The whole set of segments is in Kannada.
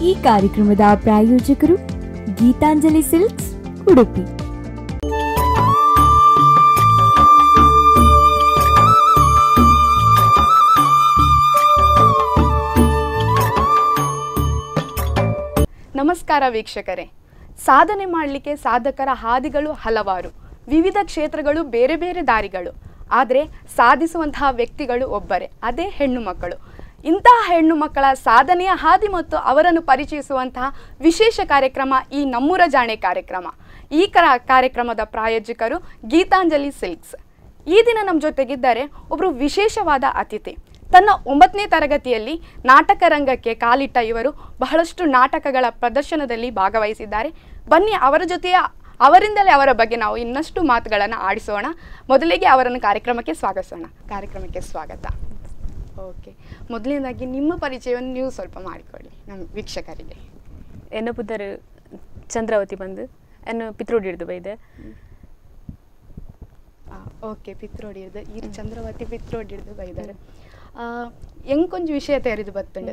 ಈ ಕಾರ್ಯಕ್ರಮದ ಪ್ರಾಯೋಜಕರು ಗೀತಾಂಜಲಿ ಸಿಲ್ಕ್ಸ್ ಉಡುಪಿ. ನಮಸ್ಕಾರ ವೀಕ್ಷಕರೇ. ಸಾಧನೆ ಮಾಡಲಿಕ್ಕೆ ಸಾಧಕರ ಹಾದಿಗಳು ಹಲವಾರು, ವಿವಿಧ ಕ್ಷೇತ್ರಗಳು, ಬೇರೆ ಬೇರೆ ದಾರಿಗಳು. ಆದರೆ ಸಾಧಿಸುವಂತಹ ವ್ಯಕ್ತಿಗಳು ಒಬ್ಬರೇ, ಅದೇ ಹೆಣ್ಣು ಮಕ್ಕಳು. ಇಂತಹ ಹೆಣ್ಣು ಮಕ್ಕಳ ಸಾಧನೆಯ ಹಾದಿ ಮತ್ತು ಅವರನ್ನು ಪರಿಚಯಿಸುವಂತಹ ವಿಶೇಷ ಕಾರ್ಯಕ್ರಮ ಈ ನಮ್ಮೂರ ಜಾಣೆ ಕಾರ್ಯಕ್ರಮ. ಈ ಕಾರ್ಯಕ್ರಮದ ಪ್ರಾಯೋಜಕರು ಗೀತಾಂಜಲಿ ಸಿಲ್ಕ್ಸ್. ಈ ದಿನ ನಮ್ಮ ಜೊತೆಗಿದ್ದಾರೆ ಒಬ್ಬರು ವಿಶೇಷವಾದ ಅತಿಥಿ. ತನ್ನ 9ನೇ ತರಗತಿಯಲ್ಲಿ ನಾಟಕ ರಂಗಕ್ಕೆ ಕಾಲಿಟ್ಟ ಇವರು ಬಹಳಷ್ಟು ನಾಟಕಗಳ ಪ್ರದರ್ಶನದಲ್ಲಿ ಭಾಗವಹಿಸಿದ್ದಾರೆ. ಬನ್ನಿ ಅವರಿಂದಲೇ ಅವರ ಬಗ್ಗೆ ನಾವು ಇನ್ನಷ್ಟು ಮಾತುಗಳನ್ನು ಆಡಿಸೋಣ. ಮೊದಲಿಗೆ ಅವರನ್ನು ಕಾರ್ಯಕ್ರಮಕ್ಕೆ ಸ್ವಾಗತ. ಓಕೆ, ಮೊದಲನೇದಾಗಿ ನಿಮ್ಮ ಪರಿಚಯವನ್ನು ನೀವು ಸ್ವಲ್ಪ ಮಾಡಿಕೊಳ್ಳಿ ನಮ್ಮ ವೀಕ್ಷಕರಿಗೆ. ಎನ್ನ ಪುತ್ತರು ಚಂದ್ರಾವತಿ ಬಂದು ಎನ್ನ ಪಿತ್ರೋಡಿ ಹಿಡಿದು ಬೈದೆ. ಓಕೆ, ಪಿತ್ರೋಡಿ ಹಿಡಿದು ಈ ಚಂದ್ರಾವತಿ ಪಿತ್ರೋಡಿ ಹಿಡಿದು ಬೈದಾರೆ. ಎಂಕೊಂಜಿ ವಿಷಯ ತೆರೆದು ಬತ್ತಂಡು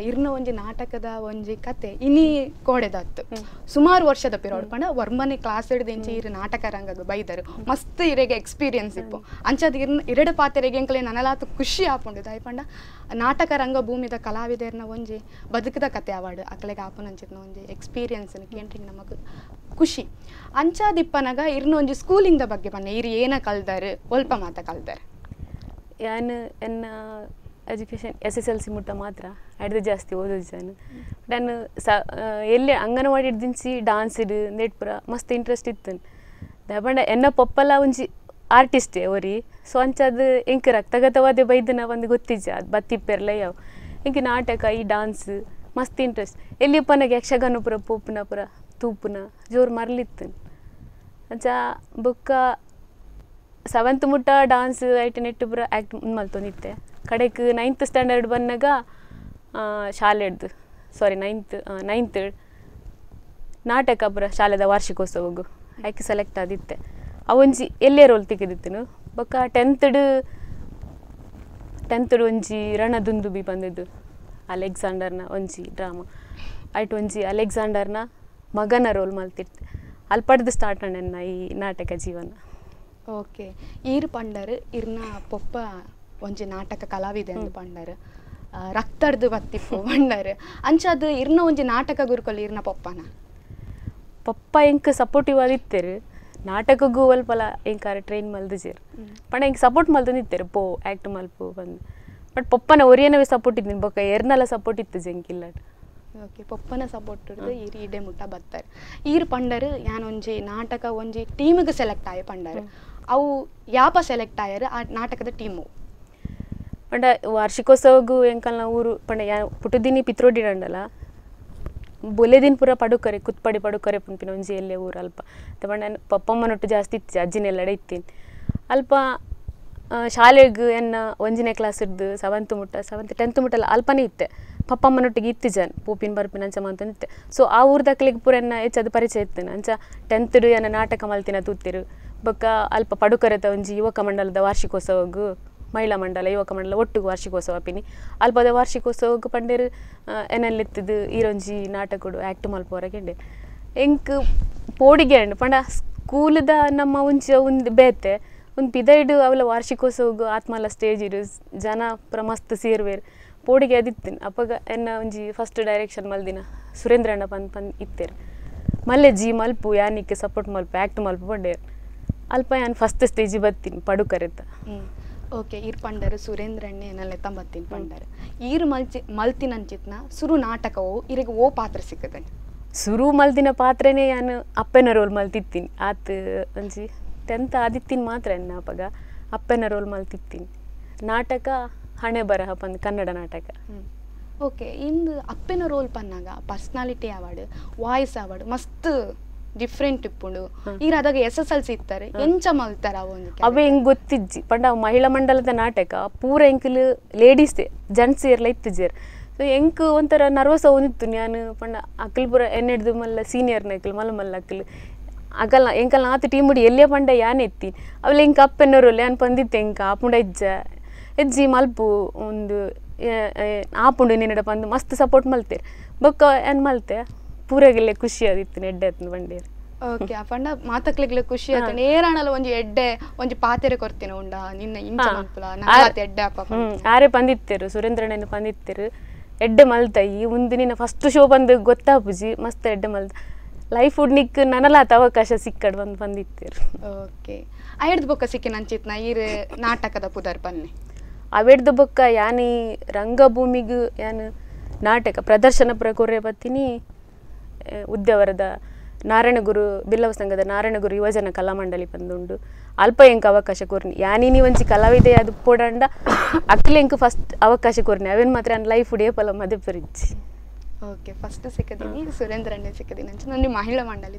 ಇರ್ನ ಒಂಜಿ ನಾಟಕದ ಒಂಜಿ ಕತೆ ಇನಿ ಕೋಡೆದತ್ತು ಸುಮಾರು ವರ್ಷದ ಪಿರೋಡ್ ಪಂಡ ವರ್ಮನೆ ಕ್ಲಾಸ್ ಹಿಡಿದೆಂಚಿ ಇರು ನಾಟಕ ರಂಗದ ಬೈದರು ಮಸ್ತ್ ಇರೆಗೆ ಎಕ್ಸ್ಪೀರಿಯನ್ಸ್ ಇಪ್ಪು ಅಂಚದ ಎರಡು ಪಾತೆರೆಗೆ ಎಂಕಲೆ ನನಲಾತು ಖುಷಿ ಆಪುಂಡು ದಾಯ್ಪಂಡ ನಾಟಕ ರಂಗ ಭೂಮಿದ ಕಲಾವಿದರ್ನ ಒಂಜಿ ಬದುಕದ ಕತೆ ಅವಾರ್ಡ್ ಅಕಲೆಗೆ ಆಪುನಂಚಿನ ಒಂಜಿ ಎಕ್ಸ್ಪೀರಿಯನ್ಸ್ ಕೇಂಟ್ರಿಂಗ್ ನಮಗೆ ಖುಷಿ ಅಂಚಾದಿಪ್ಪನಾಗ ಇರ್ನ ಒಂಜಿ ಸ್ಕೂಲಿಂಗ್ ಬಗ್ಗೆ ಬನ್ನಿ ಇರು ಏನ ಕಲ್ದಾರು ಒಲ್ಪ ಮಾತ ಕಲ್ದಾರೆ. ನಾನು ಎನ್ನ ಎಜುಕೇಷನ್ SSLC ಮುಟ್ಟ ಮಾತ್ರ ಅಡ್ದು ಜಾಸ್ತಿ ಓದೋದು ನಾನು. ನಾನು ಎಲ್ಲಿ ಅಂಗನವಾಡಿ ಹಿಡ್ದಿನ್ಸಿ ಡಾನ್ಸ್ ಇಡು ನೆಟ್ಪುರ ಮಸ್ತ್ ಇಂಟ್ರೆಸ್ಟ್ ಇತ್ತು. ದಾಪಂಡ ಎನ್ನ ಪಪ್ಪಲ ಒಂಜಿ ಆರ್ಟಿಸ್ಟೇ ಅವರಿ. ಸೊ ಅಂಚದು ಎಂಕ ರಕ್ತಗತವಾದ ಬೈದನ ಒಂದು ಗೊತ್ತಿಜ್ಜ ಅದು ಬತ್ತಿಪ್ಪೆರ್ಲ ಯಾವ ಎಂಕ ನಾಟಕ ಈ ಡಾನ್ಸ್ ಮಸ್ತ್ ಇಂಟ್ರೆಸ್ಟ್. ಎಲ್ಲಿಪ್ಪನಾಗ ಯಕ್ಷಗಾನ ಪುರ ಪೋಪುನ ಪುರ ತೂಪುನ ಜೋರು ಮರಲಿತ್ತು. ಅಂಚ ಬೊಕ್ಕ 7th ಮುಟ್ಟ ಡಾನ್ಸ್ ಐಟ್ ನೆಟ್ಟು ಪುರ ಆ್ಯಕ್ಟ್ ಮಲ್ತೊಂದಿತ್ತೆ. ಕಡೆಗೆ 9th ಸ್ಟ್ಯಾಂಡರ್ಡ್ ಬಂದಾಗ ಶಾಲೆಡ್ದು 9th ನಾಟಕ ಪುರ ಶಾಲೆದ ವಾರ್ಷಿಕೋತ್ಸವಗೂ ಆಯ್ಕೆ ಸೆಲೆಕ್ಟ್ ಆದಿತ್ತೆ. ಅವೊಂಜಿ ಎಲ್ಲೇ ರೋಲ್ ತೆಗೆದಿತ್ತು. ಬೊಕ್ಕ 10th ಒಂಜಿ ರಣದುಂದುಬಿ ಬಂದಿದ್ದು ಅಲೆಕ್ಸಾಂಡರ್ನ ಒಂಜಿ ಡ್ರಾಮಾ ಆಯ್ತು. ಒಂಜಿ ಅಲೆಕ್ಸಾಂಡರ್ನ ಮಗನ ರೋಲ್ ಮಲ್ತಿರ್ತೆ. ಅಲ್ಲಿ ಪಡೆದು ಸ್ಟಾರ್ಟ್ ನನ್ನ ಈ ನಾಟಕ ಜೀವನ. ಓಕೆ, ಈರು ಪಂಡರ್ ಇರ್ನ ಪೊಪ್ಪ ಒಂಜಿ ನಾಟಕ ಕಲಾವಿದೆ ಅಂದು ಪಂಡರ್ ರಕ್ತರ್ದು ಬತ್ತಿಪ್ಪು ಪಂಡರ್ ಅಂಚದು ಇರ್ನ ಒಂಜಿ ನಾಟಕ ಗುರುಕೊಲ್ಲಿ ಇರ್ನ ಪಪ್ಪ ಎಂಕ್ ಸಪೋರ್ಟಿವ್ ಆದಿತ್ತೇರು. ನಾಟಕಗೂ ಅಲ್ಪಲ ಎಂಕಾರ ಟ್ರೈನ್ ಮಲ್ದಿಜೇರು ಪಂಡ ಎಂಕ್ ಸಪೋರ್ಟ್ ಮಲ್ತಂದಿತ್ತೇರು ಪೋ ಆ್ಯಕ್ಟ್ ಮಲ್ಪು ಬಂದು. ಬಟ್ ಪಪ್ಪನ ಒರಿಯನವೇ ಸಪೋರ್ಟ್ ಇದ್ದೀನಿ ಬೊಕ್ಕ ಎರ್ನೆಲ್ಲ ಸಪೋರ್ಟ್ ಇತ್ತು ಜಂಕಿಲ್ಲ. ಓಕೆ, ಪಪ್ಪನ ಸಪೋರ್ಟ್ ಹಿಡಿದು ಈರು ಇಡೆ ಮುಟ್ಟ ಬತ್ತಾರೆ. ಈರು ಪಂಡರ್ ಯಾನೊಂಜಿ ನಾಟಕ ಒಂಜಿ ಟೀಮಿಗೆ ಸೆಲೆಕ್ಟ್ ಆಯ ಪಂಡರ್ ಅವು ಯಾಪ ಸೆಲೆಕ್ಟ್ ಆಯರ್ ಆ ನಾಟಕದ ಟೀಮು ಪಂಡ ವಾರ್ಷಿಕೋತ್ಸವಗೂ ಎಂಕಲ್ನ ಊರು ಪಂಡ ಪುಟ್ಟದಿನಿ ಪಿತ್ರೋಡಿಡಂಡಲ್ಲ ಬೊಲೆದಿನ ಪುರ ಪಡುಕರೆ ಕುತ್ಪಡಿ ಪಡುಕರೆ ಪುಂಪಿನ ಒಂಜಿ ಎಲ್ಲೇ ಊರು ಅಲ್ಪ ಪಂಡ ಪಪ್ಪಮ್ಮನೊಟ್ಟು ಜಾಸ್ತಿ ಇತ್ತು ಅಜ್ಜಿನೆಲ್ಲಡೆ ಇತ್ತೀನಿ ಅಲ್ಪ ಶಾಲೆಗೆ ಎನ್ನ 1ನೇ ಕ್ಲಾಸ್ ಹಿಡ್ದು 10th ಮುಟ್ಟಲ್ಲ ಅಲ್ಪನೇ ಇತ್ತೆ. ಪಪ್ಪಮ್ಮನೊಟ್ಟಿಗೆ ಇತ್ತು ಜನ ಪೂಪಿನ ಬರ್ಪಿನ ಅಂಚ ಅಂತಂದಿತ್ತೆ. ಸೊ ಆ ಊರ್ದಕ್ಲಿಗೆ ಪೂರ ಎನ್ನ ಹೆಚ್ಚದು ಪರಿಚಯ ಇತ್ತೇನೆ. ಅಂಚ 10th ಎನ್ನ ನಾಟಕ ಮಲ್ತಿನ ತೂತಿರು ಬೊಕ್ಕ ಅಲ್ಪ ಪಡುಕರೆತ ಒಂಜಿ ಯುವಕ ಮಂಡಲದ ವಾರ್ಷಿಕೋತ್ಸವಗೂ ಮಹಿಳಾ ಮಂಡಲ ಯುವಕ ಮಂಡಲ ಒಟ್ಟಿಗೆ ವಾರ್ಷಿಕೋತ್ಸವ ಪಿನಿ ಅಲ್ಪದ ವಾರ್ಷಿಕೋತ್ಸವಕ್ಕೆ ಪಂಡೇರು ಎನ್ನಲ್ಲಿತ್ತದು ಈರೊಂಜಿ ನಾಟಕಡು ಆ್ಯಕ್ಟ್ ಮಲ್ಪೋರಗೆಂಡೆ ಎಂಕ್ ಪೋಡಿಗೆ ಅಂಡು ಪಂಡ ಸ್ಕೂಲ್ದ ನಮ್ಮ ಒಂದು ಬೇತೆ ಒಂದು ಪಿದೈಡು ಅವಲ ವಾರ್ಷಿಕೋತ್ಸವಗೂ ಆತ್ಮಲ ಸ್ಟೇಜ್ ಇರು ಜನ ಪುರ ಮಸ್ತ್ ಸೇರ್ವೇರು ಪೋಡಿಗೆ ಅದಿತ್ತೇನೆ. ಅಪ್ಪಗ ಎನ್ನ ಒಂಜಿ ಫಸ್ಟ್ ಡೈರೆಕ್ಷನ್ ಮಲ್ದಿನ ಸುರೇಂದ್ರ ಅಣ್ಣ ಪಂದ್ ಇತ್ತೇರು ಮಲ್ಲೆ ಜಿ ಮಲ್ಪು ಯಾನಿಕ್ಕೆ ಸಪೋರ್ಟ್ ಮಲ್ಪು ಆ್ಯಕ್ಟ್ ಮಲ್ಪು ಪಂಡೇರು ಅಲ್ಪ ನಾನು ಫಸ್ಟ್ ಸ್ಟೇಜಿಗೆ ಬರ್ತೀನಿ ಪಡುಕರೆತ. ಓಕೆ, ಈರು ಪಂಡರು ಸುರೇಂದ್ರ ಅಣ್ಣೆ ಏನೆಲ್ಲ ಬರ್ತೀನಿ ಪಂಡರು ಈರು ಮಲ್ತಿನಂಚಿತ್ನ ಸುರು ನಾಟಕವು ಇರಿಗೆ ಓ ಪಾತ್ರ ಸಿಕ್ಕದೆ. ಸುರು ಮಲ್ದಿನ ಪಾತ್ರನೇ ನಾನು ಅಪ್ಪನ ರೋಲ್ ಮಲ್ತಿತ್ತೀನಿ. ಆತ ಒಂಜಿ 10th ಆದಿತ್ತೀನಿ ಮಾತ್ರ ಎನ್ನ ಅಪ್ಪಗ ಅಪ್ಪನ ರೋಲ್ ಮಲ್ತಿತ್ತೀನಿ. ನಾಟಕ ಹಣೆ ಬರಹ ಪಂದ್ ಕನ್ನಡ ನಾಟಕ. ಓಕೆ, ಇಂದು ಅಪ್ಪನ ರೋಲ್ ಪನ್ನಾಗ ಪರ್ಸ್ನಾಲಿಟಿ ಅವಾರ್ಡ್ ವಾಯ್ಸ್ ಅವಾರ್ಡ್ ಮಸ್ತ್ ಡಿಫ್ರೆಂಟ್ ಇಪ್ಪುಂಡು. ಈಗ ಅದಾಗ SSLC ಇತ್ತಾರೆ ಎಂಚ ಮಲ್ತಾರ ಅವೇ ಹೆಂಗ್ ಗೊತ್ತಿಜ್ಜಿ ಪಂಡ ಮಹಿಳಾ ಮಂಡಲದ ನಾಟಕ ಪೂರ ಎಂಕಲ್ ಲೇಡೀಸೇ ಜೆಂಟ್ಸ್ ಇರ್ಲ ಇತ್ತಿಜೇರ್. ಸೊ ಎಂಕ್ ಒಂಥರ ನರ್ವಸ್ ಅವನಿತ್ತು. ನಾನು ಪಂಡ ಅಕ್ಕಲ್ ಪೂರ ಎನ್ನೆಡ್ದು ಮಲ್ಲ ಸೀನಿಯರ್ನ ಅಕ್ಕಲ್ ಮಲ್ಲ ಅಕ್ಕಲ್ ಅಕಲ್ ಎಂಕಲ್ ನಾತು ಟೀಮ್ ಮುಡಿ ಎಲ್ಲೇ ಪಂಡ ಯಾನ್ ಎತ್ತಿ ಅವಳು ಎಂಕ ಅಪ್ಪೆನ್ನೋರು ಯಾನ್ ಪಂದಿತ್ತೆ ಎಂಕ ಆಪುಂಡ ಇಜ್ಜ ಎಜ್ಜಿ ಮಲ್ಪು ಒಂದು ಆಪುಂಡು ನಿನ್ನಡ ಬಂದು ಮಸ್ತ್ ಸಪೋರ್ಟ್ ಮಲ್ತೇರು ಬೊಕ್ಕ ಏನು ಮಲ್ತೆ ಪೂರಗಿಲ್ಲೆ ಖುಷಿ ಆದಿತ್ತು ಎಡ್ಡೆ ಆಯ್ತು ಬಂಡೇರು. ಓಕೆ ಅಪಂಡ ಮಾತಕ್ಲಿಗ್ಲೆ ಖುಷಿ ಆಯ್ತು ನೇರಾಣಲ್ಲ ಒಂಜಿ ಎಡ್ಡೆ ಒಂಜಿ ಪಾತೆರೆ ಕೊರ್ತಿನ ಉಂಡ ನಿನ್ನ ಇಂಚ ಮಲ್ಪುಲ ನಾಲ್ಕು ಎಡ್ಡೆ ಅಪ್ಪ ಆರೆ ಪಂದಿತ್ತೇರು ಸುರೇಂದ್ರಣ್ಣನ ಪಂದಿತ್ತೇರು ಎಡ್ಡೆ ಮಲ್ತಾಯಿ ಒಂದು ನಿನ್ನ ಫಸ್ಟ್ ಶೋ ಬಂದು ಗೊತ್ತಾಪುಜಿ ಮಸ್ತ್ ಎಡ್ಡೆ ಮಲ್ತ ಲೈಫ್ ಉಡ್ನಿಕ್ ನನಲಾತ ಅವಕಾಶ ಸಿಕ್ಕಡ್ ಬಂದು ಬಂದಿತ್ತೇರು. ಓಕೆ ಐಡ್ದು ಬೊಕ್ಕ ಸಿಕ್ಕಿ ನಂಚಿತ್ನ ಈರ್ ನಾಟಕದ ಪುದರ್ ಪನ್ನೆ ಅವೆಡ್ದು ಬೊಕ್ಕ ಯಾನಿ ರಂಗಭೂಮಿಗೂ ಯಾನು ನಾಟಕ ಪ್ರದರ್ಶನ ಪ್ರಕೊರೆ ಬತ್ತೀನಿ ಉದ್ಯಾವರದ ನಾರಾಯಣಗುರು ಬಿಲ್ಲವ ಸಂಘದ ನಾರಾಯಣಗುರು ಯುವಜನ ಕಲಾಮಂಡಳಿ ಬಂದುಂಡು ಅಲ್ಪ ಎಂಕ್ ಅವಕಾಶ ಕೊರ್ನಿ ಯಾನಿ ಒಂಜಿ ಕಲಾವಿದೆ ಅದು ಪೋಡಂಡ ಅಕ್ಲೆ ಎಂಕ್ ಫಸ್ಟ್ ಅವಕಾಶ ಕೊರ್ನಿ ಅವೇನು ಮಾತ್ರ ನನ್ನ ಲೈಫ್ ಉಡೇಪಲ ಮದೆ ಪರಿಚಿ. ಓಕೆ ಫಸ್ಟ್ ಸಿಕ್ಕದಿನಿ ಸುರೇಂದ್ರಣ್ಣೆ ಸಿಕ್ಕದಿನಿ ಅಂಚ ನನ್ನ ಮಹಿಳಾ ಮಂಡಳಿ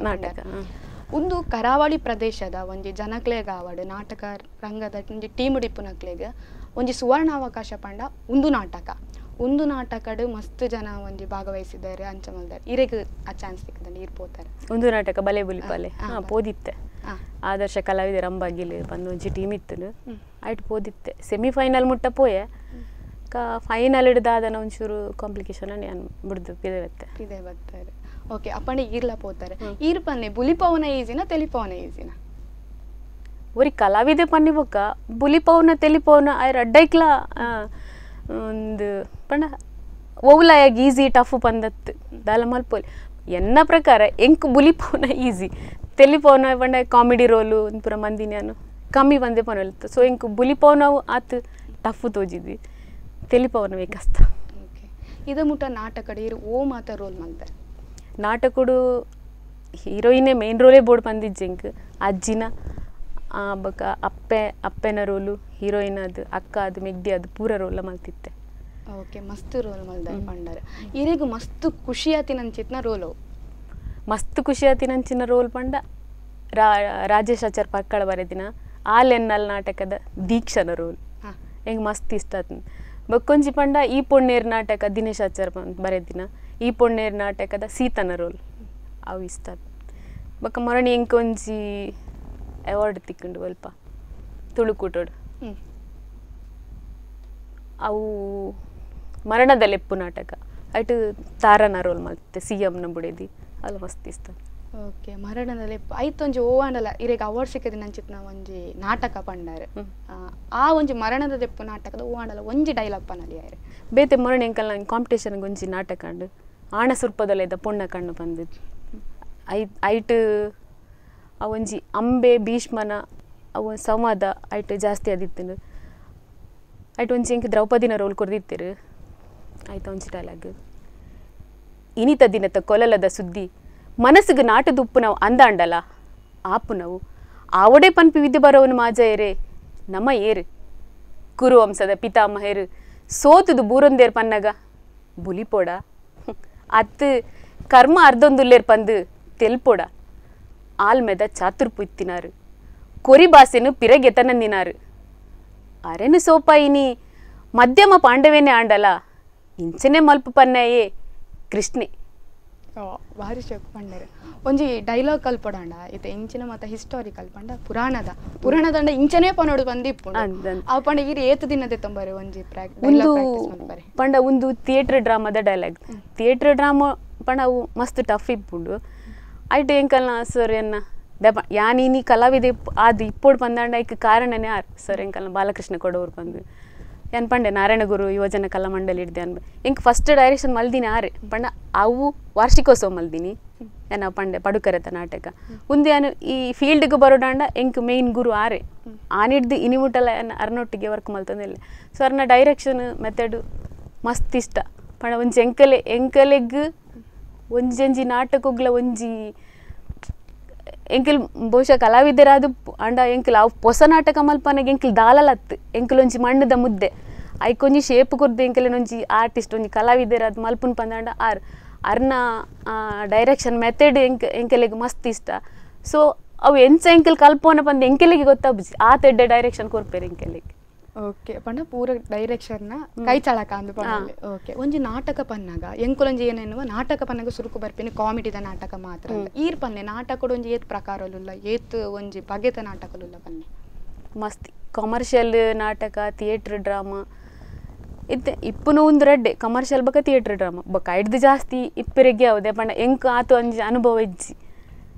ನಾಟಕ ಒಂದು ಕರಾವಳಿ ಪ್ರದೇಶದ ಒಂಜಿ ಜನಕ್ಲೆಗಾವಡ್ ನಾಟಕ ರಂಗದ ಒಂಜಿ ಟೀಮ್ ಡಿಪ್ಪುನಕ್ಲೆಗ್ ಒಂಜಿ ಸುವರ್ಣ ಅವಕಾಶ ಪಂಡ ಒಂದು ನಾಟಕಡು ಮಸ್ತ್ ಜನ ಒಂಜಿ ಭಾಗವಹಿಸಿದ್ದಾರೆ ಅಂಚ ಮಲ್ದಾರೆ ಇರೆಗ್ ಆ ಚಾನ್ಸ್ ಸಿಕ್ಕದಂಡು ಇರ್ಬೋತಾರೆ. ಒಂದು ನಾಟಕ ಬಲೆ ಬುಲಿಪಾಲೆ ಪೋದಿತ್ತೆ ಆದರ್ಶ ಕಲಾವಿದರ ಅಂಬಾಗಿಲು ಬಂದು ಒಂಜಿ ಟೀಮ್ ಇತ್ತು ಆಯ್ತು ಪೋದಿತ್ತೆ ಸೆಮಿಫೈನಲ್ ಮುಟ್ಟ ಪೋಯೆ ಫೈನಲ್ ಹಿಡ್ದಾದನ ಒಂಚೂರು ಕಾಂಪ್ಲಿಕೇಶನ್ ನಾನು ಬಿಡ್ದು ಇದೇ ಬರ್ತಾರೆ. ಓಕೆ ಅಪ್ಪಣೆ ಈರ್ಲ ಪೋತಾರೆ ಈರ್ ಪನ್ನೆ ಬುಲಿಪವನ ಈಜಿನ ತೆಲಿಪವನ ಈಜಿನ ಒರಿ ಕಲಾವಿದೆ ಪನ್ನಿ ಬೊಕ್ಕ ಬುಲಿಪವನ ತೆಲಿಪವನ ಆಯ್ರ ಅಡ್ಡೈಕ್ಲ ಒಂದು ಪಂಡ ಓವ್ಲಾಯಾಗ ಈಸಿ ಟಫ್ ಪಂದತ್ತು ದಾಲ ಮಲ್ಪೋಲಿ ಎನ್ನ ಪ್ರಕಾರ ಎಂಕ್ ಬುಲಿಪವನ ಈಸಿ ತೆಲಿಪವನ ಪಂಡ ಕಾಮಿಡಿ ರೋಲು ಪೂರ ಮಂದಿ ನಾನು ಕಮ್ಮಿ ಬಂದೆ ಪನಲ್ತು ಸೊ ಎಂಕ್ ಬುಲಿಪವನವು ಆತು ಟಫ್ ತೋಜಿದ್ವಿ ತೆಲಿಪವನವೇ ಕಷ್ಟ. ಓಕೆ ಇದ ಮುಟ್ಟ ನಾಟಕಡು ಇರು ಓ ಮಾತ ರೋಲ್ ಮಾಡ್ತಾರೆ ನಾಟಕಡು ಹೀರೋಯಿನೇ ಮೇನ್ ರೋಲೇ ಬೋರ್ಡ್ ಬಂದಿಜ್ಜೆಂಕ್ ಅಜ್ಜಿನ ಬೊಕ್ಕ ಅಪ್ಪೆನ ರೋಲು ಹೀರೋಯಿನ್ ಅದು ಅಕ್ಕ ಅದು ಮೆಗ್ದಿ ಅದು ಪೂರ ರೋಲ ಮಲ್ತಿತ್ತೆ. ಓಕೆ ಮಸ್ತ್ ರೋಲ್ ಮಲ್ದಾರೆ ಪಂಡಾರ ಇರೆಗ್ ಮಸ್ತ್ ಖುಷಿ ಆತಿನಂಚಿತ್ನ ರೋಲ್ ಮಸ್ತ್ ಖುಷಿ ಆತಿನಂಚಿನ ರೋಲ್ ಪಂಡ ರಾಜೇಶ್ ಆಚಾರ್ ಪಕ್ಕಳ ಬರೆದಿನ ಆಲೆನ್ನಲ್ ನಾಟಕದ ದೀಕ್ಷನ ರೋಲ್ ಹೆಂಗೆ ಮಸ್ತ್ ಇಷ್ಟ ಆತ ಬೊಕ್ಕೊಂಜಿ ಪಂಡ ಈ ಪೊಣ್ಣೇರ್ ನಾಟಕ ದಿನೇಶ್ ಆಚಾರ್ ಬರೆದಿನ ಈ ಪೊಣ್ಣೇರ್ ನಾಟಕದ ಸೀತನ ರೋಲ್ ಅವು ಇಷ್ಟ ಆತ ಬೊಕ್ಕ ಮರಣಿ ಎಂಕೊಂಜಿ ಅವಾರ್ಡ್ ತಿಕ್ಕೊಂಡು ಅಲ್ಪ ತುಳುಕೂಟೋಡು ಅವು ಮರಣದ ಲೆಪ್ಪು ನಾಟಕ ಅಯ್ಟು ತಾರನ ರೋಲ್ ಮಲ್ತೆ CM ಬುಡೇದಿ ಅದು ಮಸ್ತ್ ಇಷ್ಟ. ಓಕೆ ಮರಣದ ಲೆಪ್ಪು ಐತೊಂಜಿ ಓವಾಂಡಲ ಇರೆಗ್ ಅವಾರ್ಡ್ ಸಿಕ್ಕದಿ ನಂಚಿತ್ನ ಒಂಜಿ ನಾಟಕ ಪಂಡಾರೆ ಆ ಒಂಜಿ ಮರಣದ ಲೆಪ್ಪು ನಾಟಕದ ಓವಾಂಡಲ ಒಂಜಿ ಡೈಲಾಗ್ ಪನಲಿ ಯಾರು ಬೇತೆ ಮರಣ ಎಂಕಲ್ ನಂಗೆ ಕಾಂಪಿಟೇಷನ್ಗೆ ಒಂಜಿ ನಾಟಕ ಅಂಡು ಆಣ ಸುರ್ಪದಲ್ಲಿದ್ದ ಪೊಣ್ಣ ಕಣ್ಣು ಬಂದಿದ್ದು ಐಟು ಅವೊಂಜಿ ಅಂಬೆ ಭೀಷ್ಮನ ಅವು ಸಂವಾದ ಐಟು ಜಾಸ್ತಿ ಆದಿತ್ತು ಐಟು ಒಂಜಿ ಎಂಕ್ ದ್ರೌಪದಿನ ರೋಲ್ ಕೊಡ್ದಿತ್ತಿರು ಆಯ್ತು ಒಂಜಿ ಡೈಲಾಗ್ ಇನಿತ ದಿನದ ಕೊಲಲದ ಸುದ್ದಿ ಮನಸ್ಸಿಗೆ ನಾಟದ ಉಪ್ಪು ನಾವು ಅಂದಾಂಡಲ್ಲ ಆಪು ನಾವು ಆವಡೆ ಪನ್ಪಿ ವಿದ್ಯೆ ಬರೋವನು ಮಾಜ ಏರೆ ನಮ್ಮ ಏರು ಕುರುವಂಶದ ಪಿತಾಮಹರು ಸೋತುದು ಬೂರೊಂದೇರ್ ಪನ್ನಗ ಬುಲಿಪೋಡ ಅತ್ತು ಕರ್ಮ ಅರ್ಧೊಂದುಲ್ಲೇರ್ ಪಂದು ತೆಲ್ಪೋಡ ಆಲ್ಮೆದ ಚಾತುರ್ಪು ಇತ್ತಿನಾರು ಕೊರಿ ಬಾಸೆನು ಪಿರಗೆತನಂದಿನಾರು ಅರೆನು ಸೋಪಾಯಿನಿ ಮಧ್ಯಮ ಪಾಂಡವೇನೆ ಆಂಡಲ ಇಂಚನೆ ಮಲ್ಪು ಪನ್ನಯೇ ಕೃಷ್ಣೆ ಭಾರಿ ಶೋಕ್ ಪಂಡರೆ ಒಂಜಿ ಡೈಲಾಗ್ ಕಲ್ಪಡಾಂಡ ಇತ್ತೆ ಇಂಚಿನ ಮತ್ತ ಹಿಸ್ಟಾರಿಕಲ್ ಪಂಡ ಪುರಾಣದಂಡ ಇಂಚನೆ ಪನೋಡು ಬಂದಿಪ್ಪು ಆ ಪಂಡ ಈರು ಏತು ದಿನದೆ ತೊಂಬರೆ ಒಂಜಿ ಪ್ರಾಕ್ಟೀಸ್ ಪಂಡ ಒಂದು ಥಿಯೇಟರ್ ಡ್ರಾಮಾದ ಡೈಲಾಗ್ ಥಿಯೇಟರ್ ಡ್ರಾಮಾ ಪಂಡ ಅವು ಮಸ್ತ್ ಟಫ್ ಇಪ್ಪುಂಡು ಐಟು ಎಂಕಲ್ನ ಸರ್ ಎನ್ನ ದಪ ಯಾನಿ ಕಲಾವಿದೆ ಅದು ಇಪ್ಪೋಡು ಬಂದಾಂಡ ಐಕ್ ಕಾರಣನೇ ಆರು ಸರ್ ಎಂಕಲ್ನ ಬಾಲಕೃಷ್ಣ ಕೊಡೋರು ಬಂದು ಏನು ಪಂಡೆ ನಾರಾಯಣಗುರು ಯುವಜನ ಕಲಾ ಮಂಡಳಿ ಹಿಡ್ದೆ ಅನ್ಬ ಎಂಕ್ ಫಸ್ಟ್ ಡೈರೆಕ್ಷನ್ ಮಲ್ದಿನಿ ಆರೆ ಪಂಡ ಅವು ವಾರ್ಷಿಕೋತ್ಸವ ಮಲ್ದಿನಿ ಏನ ಪಂಡೆ ಪಡುಕರತ ನಾಟಕ ಮುಂದೆ ಏನು ಈ ಫೀಲ್ಡ್ಗೆ ಬರೋಡಾಂಡ ಎಂಕ್ ಮೇಯ್ನ್ ಗುರು ಆರೆ ಆನಿಡ್ದು ಇನಿಮುಟಲ ಅರ್ನೊಟ್ಟಿಗೆ ವರ್ಕ್ ಮಲ್ತಂದಿಲ್ಲ ಸೊ ಅರ್ನ ಡೈರೆಕ್ಷನ್ ಮೆಥಡು ಮಸ್ತ್ ಇಷ್ಟ ಪಂಡ ಒಂಜಿ ಎಂಕಲೆಗ್ ಒಂಜಿ ನಾಟಕಗ್ಲ ಒಂಜಿ ಎಂಕಲ್ ಬಹುಶಃ ಕಲಾವಿದರಾದು ಅಂಡ ಎಂಕಲ್ ಅವು ಹೊಸ ನಾಟಕ ಮಲ್ಪನಾಗ ಎಂಕಲ್ ದಾಲಲತ್ತು ಎಂಕಲ್ ಒಂಜಿ ಮಣ್ಣದ ಮುದ್ದೆ ಐಕೊಂಜಿ ಶೇಪ್ ಕೊರ್ದು ಎಂಕಲೇನೊಂಜಿ ಆರ್ಟಿಸ್ಟ್ ಒಂಜಿ ಕಲಾವಿದರಾದು ಮಲ್ಪುನ್ ಪಂದಾಂಡ ಅರ್ನ ಡೈರೆಕ್ಷನ್ ಮೆಥಡ್ ಎಂಕಲೆಗ್ ಮಸ್ತ್ ಇಷ್ಟ ಸೊ ಅವು ಎಂಚ ಎಂಕಲ್ ಕಲ್ಪೋನ ಪಂದು ಎಂಕಲೆಗೆ ಗೊತ್ತಾಬುಜಿ ಆ ತೆಡ್ಡೆ ಡೈರೆಕ್ಷನ್ ಕೊರ್ಪೇರು ಎಂಕಲೆಗೆ. ಓಕೆ ಪಂಡ ಪೂರ ಡೈರೆಕ್ಷನ್ನ ಕೈ ಚಳಕ ಅಂದು ಪಂಡಲೆ. ಓಕೆ ಒಂಜಿ ನಾಟಕ ಪನ್ನಾಗ ಎಂಕುಲೊಂಜಿ ಏನೆನ್ನುವ ನಾಟಕ ಪನ್ನಾಗ ಸುರುಕು ಬರ್ಪಿನ ಕಾಮಿಡಿದ ನಾಟಕ ಮಾತ್ರ ಈರ್ ಪನ್ನೆ ನಾಟಕಡು ಒಂಜಿ ಏತ್ ಪ್ರಕಾರಲುಲ್ಲ ಏತ್ ಒಂಜಿ ಬಗೆತ ನಾಟಕಲುಲ್ಲ ಪನ್ನೆ ಮಸ್ತ್ ಕಮರ್ಷಿಯಲ್ ನಾಟಕ ಥಿಯೇಟರ್ ಡ್ರಾಮಾ ಇತ್ತೆ ಇಪ್ಪುನು ಒಂದು ರಡ್ಡೆ ಕಮರ್ಷಿಯಲ್ ಬಕ ಥಿಯೇಟ್ರ್ ಡ್ರಾಮಾ ಬಕ ಹಿಡ್ದು ಜಾಸ್ತಿ ಇಪ್ಪರಿಗೆ ಯಾವುದೇ ಪಂಡ ಎಂಕ್ ಆತು ಅಂಜಿ ಅನುಭವ ಇಜ್ಜಿ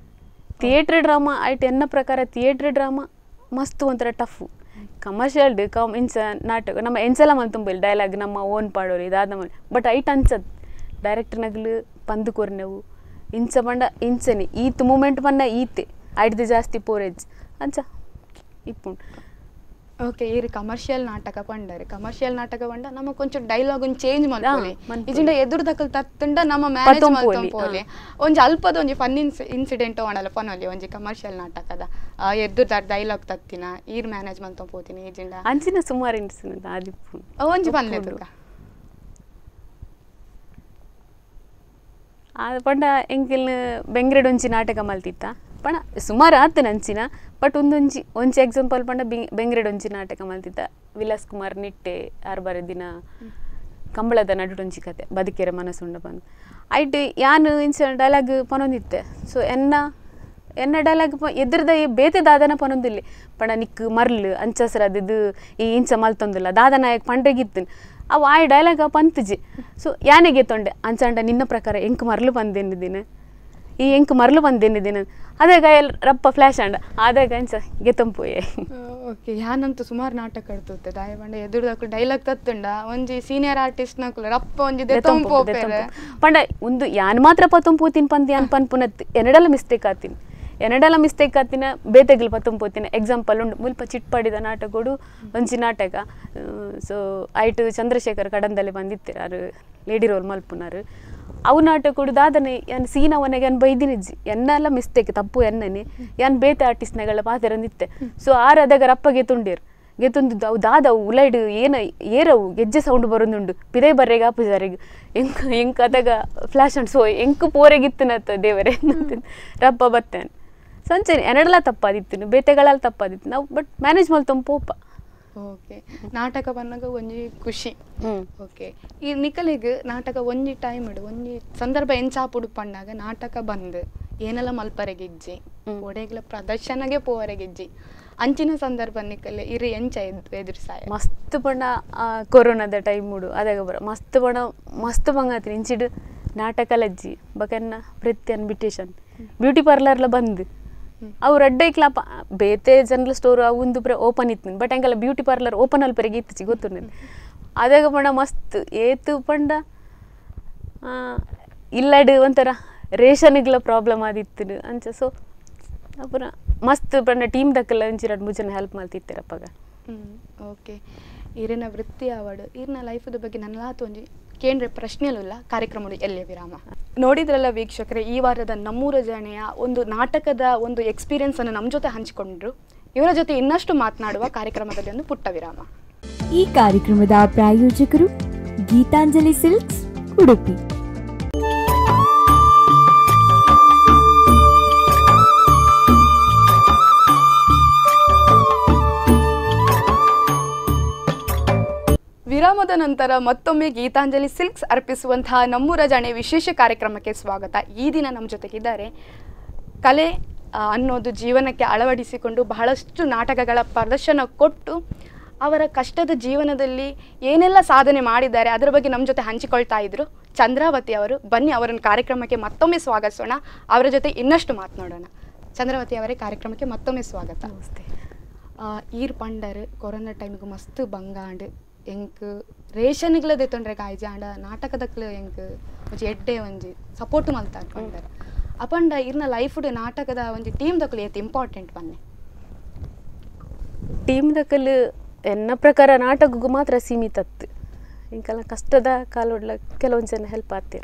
ಥಿಯೇಟ್ರ್ ಡ್ರಾಮಾ ಆಯ್ತು ಎನ್ನ ಪ್ರಕಾರ ಥಿಯೇಟ್ರ್ ಡ್ರಾಮಾ ಮಸ್ತ್ ಒಂಥರ ಟಫು ಕಮರ್ಷಿಯಲ್ ಇಂಚ ನಾಟಕ ನಮ್ಮ ಎಂಚಲ ಮಲ್ತುಂಬಿಲ್ಲ ಡೈಲಾಗ್ ನಮ್ಮ ಓನ್ ಪಾಡೋರು ಇದಾದ ಬಟ್ ಐಟ್ ಅನ್ಸದ್ ಡೈರೆಕ್ಟರ್ನಾಗ್ಲು ಪಂದು ಕೊರ್ನೆವು ಇಂಚ ಪಂಡ ಇಂಚನೆ ಈತ್ ಮೂಮೆಂಟ್ ಪಂಡ ಈತೆ ಐಡ್ದು ಜಾಸ್ತಿ ಪೋರೆಜ್ ಅಂಚ ಇಪ್ಪುಂಡು ಓಕೆ ಈ ಕಮರ್ಷಿಯಲ್ ನಾಟಕ ಪಂಡರೆ ಕಮರ್ಷಿಯಲ್ ನಾಟಕ ಪಂಡ ನಮಗೆ ಕೊಂಚ ಡೈಲಾಗ್ ಒಂದು ಚೇಂಜ್ ಮಾಡ್ಕೊಳ್ಳಿ ಇಜಿಂಡ ಎದುರು ದಕ್ಕಲ್ ತತ್ತಂಡ ನಮ್ಮ ಮ್ಯಾನೇಜ್ ಮಾಡ್ಕೊಂಡ್ಪೋಲಿ ಒಂಜಿ ಅಲ್ಪದ ಒಂಜಿ ಫನ್ ಇನ್ಸಿಡೆಂಟ್ ಅವನಲ್ಲ ಪನೊಲಿ ಒಂಜಿ ಕಮರ್ಷಿಯಲ್ ನಾಟಕದ ಎದುರು ಡೈಲಾಗ್ ತತ್ತಿನ ಈರ್ ಮ್ಯಾನೇಜ್ ಮಾಡ್ಕೊಂಡ್ಪೋತೀನಿ ಇಜಿಂಡ ಅಂಚಿನ ಸುಮಾರು ಇನ್ಸಿಡೆಂಟ್ ಆದಿಪ್ಪು ಒಂಜಿ ಪನ್ಲೆದುರ್ಗ ಅದು ಪಂಡ ಎಂಕಿಲ್ ಬೆಂಗ್ರೆಡ್ ಒಂಜಿ ನಾಟಕ ಮಲ್ತಿತ್ತ ಪಣ ಸುಮಾರು ಆತು ನಂಚಿನ ಬಟ್ ಒಂಜಿ ಎಕ್ಸಾಂಪಲ್ ಪಂಡ ಬೆಂಗ್ರೆಡ್ ಒಂಜಿ ನಾಟಕ ಮಲ್ತಿದ್ದ ವಿಲಾಸ್ ಕುಮಾರ್ ನಿಟ್ಟೆ ಆರು ಬರೆದಿನ ಕಂಬಳದ ನಡುಟೊಂಜಿ ಕತೆ ಬದುಕೆರೆ ಮನಸ್ಸುಂಡ ಬಂದು ಐಟ್ ಯಾನು ಇಂಚ ಡೈಲಾಗ್ ಪನೊಂದಿತ್ತೆ ಸೊ ಎನ್ನ ಡೈಲಾಗ್ ಎದುರ್ದ ಬೇತೆ ದಾದನ ಪನೊಂದಿಲ್ಲ ಪಂಡ ನಿಕ್ ಮರ್ಲು ಅಂಚಸರದ್ದು ಈ ಇಂಚ ಮಲ್ತೊಂದಿಲ್ಲ ದಾದನಾಯಕ್ ಪಂಡ್ರೆಗಿತ್ತನ್ ಅವು ಆ ಡೈಲಾಗ್ ಪಂತಜಿ ಸೊ ಯಾನೆ ಗೆತ್ತೊಂಡೆ ಅಂಚಂಡ ನಿನ್ನ ಪ್ರಕಾರ ಎಂಕ್ ಮರ್ಲು ಬಂದೆನ್ನಿದ್ದೀನಿ ಈ ಎಂಕ್ ಮರ್ಲು ಬಂದೆನ್ನಿದ್ದೀನಿ ಅದಾಗ ರಪ್ಪ ಫ್ಲ್ಯಾಶ್ ಅಂಡ ಆದಾಗ ಅಂಚ ಗೆತ್ತಂಪೋಯೆ ಓಕೆ ಯಾನಂತೂ ಸುಮಾರು ನಾಟಕ ಆಡ್ತುತ್ತೆ ದಾಯಬಂಡ ಎದುರ್ದಕ್ಕೂ ಡೈಲಾಗ್ ತತ್ತುಂಡ ಒಂಜಿ ಸೀನಿಯರ್ ಆರ್ಟಿಸ್ಟ್ ನಕುಲು ರಪ್ಪ ಒಂಜಿ ಪಂಡ ಒಂದು ಯಾನ್ ಮಾತ್ರ ಪತ್ತೊಂಪೋತೀನಿ ಪಂದ್ ಯಾನ್ ಪನ್ಪುನತ್ ಎನಡಲ್ಲ ಮಿಸ್ಟೇಕ್ ಆತಿನ ಬೇತೆಗ್ಲು ಪತ್ತೊಂಪೋತಿನ ಎಕ್ಸಾಂಪಲ್ ಉಂಡು ಮುಲ್ಪ ಚಿಟ್ಪಾಡಿದ ನಾಟಕಗಳು ಒಂಜಿ ನಾಟಕ ಸೊ ಐಟು ಚಂದ್ರಶೇಖರ್ ಕಡಂದಲ್ಲಿ ಬಂದಿತ್ತೀರ ಅದು ಲೇಡಿ ರೋಲ್ ಮಲ್ಪುನಾರು ಅವು ನಾಟಕಗಳು ದಾದನೆ ಯಾನ್ ಸೀನವನೆಗೆ ಯಾನ್ ಬೈದಿನಿಜ್ಜಿ ಎನ್ನೆಲ್ಲ ಮಿಸ್ಟೇಕ್ ತಪ್ಪು ಎನ್ನನೆ ಯಾನ್ ಬೇತೆ ಆರ್ಟಿಸ್ಟ್ನಗಳ ಪಾತ್ರ ನಿತ್ತೆ ಸೊ ಆರದಾಗ ರಪ್ಪ ಗೆತ್ತೊಂದಿದ್ದು ಅವು ದಾದವು ಉಲೈಡ್ ಏರವು ಗೆಜ್ಜೆ ಸೌಂಡ್ ಬರೋದುಂಡು ಪಿದೈ ಬರ್ರೆಗೆ ಆಪುಜಾರಿಗೆ ಎಂಕ್ ಅದಾಗ ಫ್ಲಾಶ್ ಅಂಡ್ ಸೊ ಎಂಕ್ ಪೋರೆಗಿತ್ತನತ್ತ ದೇವರೇ ರಪ್ಪ ಬತ್ತೇನೆ ಸಂಚನೆ ಎನಡೆಲ್ಲ ತಪ್ಪಾದಿತ್ತು ಬೇತೆಗಳೆಲ್ಲ ತಪ್ಪಾದಿತ್ತು ನಾವು ಬಟ್ ಮ್ಯಾನೇಜ್ ಮಲ್ತೊಂದು ಪೋಪ ಓಕೆ ನಾಟಕ ಬಂದಾಗ ಒಂಜಿ ಖುಷಿ ಓಕೆ ಈ ನಿಕಲಿಗೆ ನಾಟಕ ಒಂಜಿ ಟೈಮ್ ಇಡು ಒಂಜಿ ಸಂದರ್ಭ ಎಂಚಾಪುಡು ಪಂಡಾಗ ನಾಟಕ ಬಂದು ಏನೆಲ್ಲ ಮಲ್ಪರೆಗಿಜ್ಜಿ ಒಡೆಗ್ಲ ಪ್ರದರ್ಶನಗೆ ಪೋವರೆಗಿಜ್ಜಿ ಅಂಚಿನ ಸಂದರ್ಭ ನಿಕಲೆ ಇರಿ ಎಂಚ ಎದುರಿಸಾಯ ಮಸ್ತ್ ಪಂಡ ಕೊರೋನಾದ ಟೈಮ್ ಉಡು ಅದಾಗ ಮಸ್ತ್ ಬಂಗಾತೀನಿ ಇಂಚಿಡು ನಾಟಕ ಲಜ್ಜಿ ಬಕನ್ನ ಪ್ರತಿ ಅನ್ಬಿಟೇಷನ್ ಬ್ಯೂಟಿ ಪಾರ್ಲರ್ಲ ಬಂದು ಅವು ರಡ್ಡೈಕ್ಲ ಬೇತೆ ಜನರಲ್ ಸ್ಟೋರ್ ಅವಂದು ಓಪನ್ ಇತ್ತು ಬಟ್ ಹಂಗೆಲ್ಲ ಬ್ಯೂಟಿ ಪಾರ್ಲರ್ ಓಪನ್ ಅಲ್ಪರೆಗೆ ಇತ್ತು ಗೊತ್ತು ನನಗೆ ಅದಾಗ ಪಂಡ ಮಸ್ತ್ ಏತು ಪಂಡ ಇಲ್ಲಡ್ ಒಂಥರ ರೇಷನ್ಗಳ ಪ್ರಾಬ್ಲಮ್ ಆದಿತ್ತು ಅಂಚ ಸೊ ಅಪುರ ಮಸ್ತ್ ಪಂಡ ಟೀಮ್ ದಕ್ಕಲ್ಲ ಒಂಚಿ 2-3 ಜನ ಹೆಲ್ಪ್ ಮಾಡ್ತಿತ್ತೇರಪ್ಪಾಗ ಓಕೆ ಈರಿನ ವೃತ್ತಿ ಆವಡು ಈರಿನ ಲೈಫದ ಬಗ್ಗೆ ನನ್ನಲಾತು ಒಂಜಿ ಕೇಂದ್ರ ಪ್ರಶ್ನೆಯಲ್ಲ ಕಾರ್ಯಕ್ರಮ ಎಲ್ಲಿಯ ವಿರಾಮ ನೋಡಿದ್ರಲ್ಲ ವೀಕ್ಷಕರೇ ಈ ವಾರದ ನಮ್ಮೂರ ಜನೆಯ ಒಂದು ನಾಟಕದ ಒಂದು ಎಕ್ಸ್ಪೀರಿಯನ್ಸ್ ಅನ್ನು ನಮ್ಮ ಜೊತೆ ಹಂಚಿಕೊಂಡ್ರು ಇವರ ಜೊತೆ ಇನ್ನಷ್ಟು ಮಾತನಾಡುವ ಕಾರ್ಯಕ್ರಮದಲ್ಲಿ ಒಂದು ಪುಟ್ಟ ವಿರಾಮ ಈ ಕಾರ್ಯಕ್ರಮದ ಪ್ರಾಯೋಜಕರು ಗೀತಾಂಜಲಿ ಸಿಲ್ಕ್ಸ್ ಉಡುಪಿ ವಿರಾಮದ ನಂತರ ಮತ್ತೊಮ್ಮೆ ಗೀತಾಂಜಲಿ ಸಿಲ್ಕ್ಸ್ ಅರ್ಪಿಸುವಂತಹ ನಮ್ಮೂರ ಜಾಣೆ ವಿಶೇಷ ಕಾರ್ಯಕ್ರಮಕ್ಕೆ ಸ್ವಾಗತ. ಈ ದಿನ ನಮ್ಮ ಜೊತೆಗಿದ್ದಾರೆ ಕಲೆ ಅನ್ನೋದು ಜೀವನಕ್ಕೆ ಅಳವಡಿಸಿಕೊಂಡು ಬಹಳಷ್ಟು ನಾಟಕಗಳ ಪ್ರದರ್ಶನ ಕೊಟ್ಟು ಅವರ ಕಷ್ಟದ ಜೀವನದಲ್ಲಿ ಏನೆಲ್ಲ ಸಾಧನೆ ಮಾಡಿದ್ದಾರೆ ಅದರ ಬಗ್ಗೆ ನಮ್ಮ ಜೊತೆ ಹಂಚಿಕೊಳ್ತಾ ಇದ್ರು ಚಂದ್ರಾವತಿ ಅವರು. ಬನ್ನಿ ಅವರನ್ನು ಕಾರ್ಯಕ್ರಮಕ್ಕೆ ಮತ್ತೊಮ್ಮೆ ಸ್ವಾಗತಿಸೋಣ, ಅವರ ಜೊತೆ ಇನ್ನಷ್ಟು ಮಾತನಾಡೋಣ. ಚಂದ್ರಾವತಿ ಅವರೇ, ಕಾರ್ಯಕ್ರಮಕ್ಕೆ ಮತ್ತೊಮ್ಮೆ ಸ್ವಾಗತ. ನಮಸ್ತೆ. ಈರ್ ಪಂಡರ್ ಕೊರೋನಾ ಟೈಮಿಗೆ ಮಸ್ತ್ ಬಂಗಾಂಡ್ ಎಂಕ್ ರೇಷನ್ಗಳದೇ ತೊಂದರೆ ಕಾಯ್ಜಿ ಆಂಡ ನಾಟಕದಕ್ಲು ಎಂಕ್ ಒಂಜಿ ಎಡ್ಡೆ ಒಂಜಿ ಸಪೋರ್ಟ್ ಮಲ್ತ ಅನ್ಕೊಂಡಾರೆ ಅಪಂಡ ಇರ್ನ ಲೈಫ್ಡ್ ನಾಟಕದ ಒಂಜಿ ಟೀಮ್ ದಕ್ಕಲು ಏತ್ ಇಂಪಾರ್ಟೆಂಟ್ ಬನ್ನೆ ಟೀಮ್ ದಕ್ಕಲು ಎನ್ನ ಪ್ರಕಾರ ನಾಟಕಗೂ ಮಾತ್ರ ಸೀಮಿತತ್ತು ಇಂಕಲ್ಲ ಕಷ್ಟದ ಕಾಲೊಡ್ಲ ಕೆಲವೊಂದು ಜನ ಹೆಲ್ಪ್ ಆಗ್ತೀರ.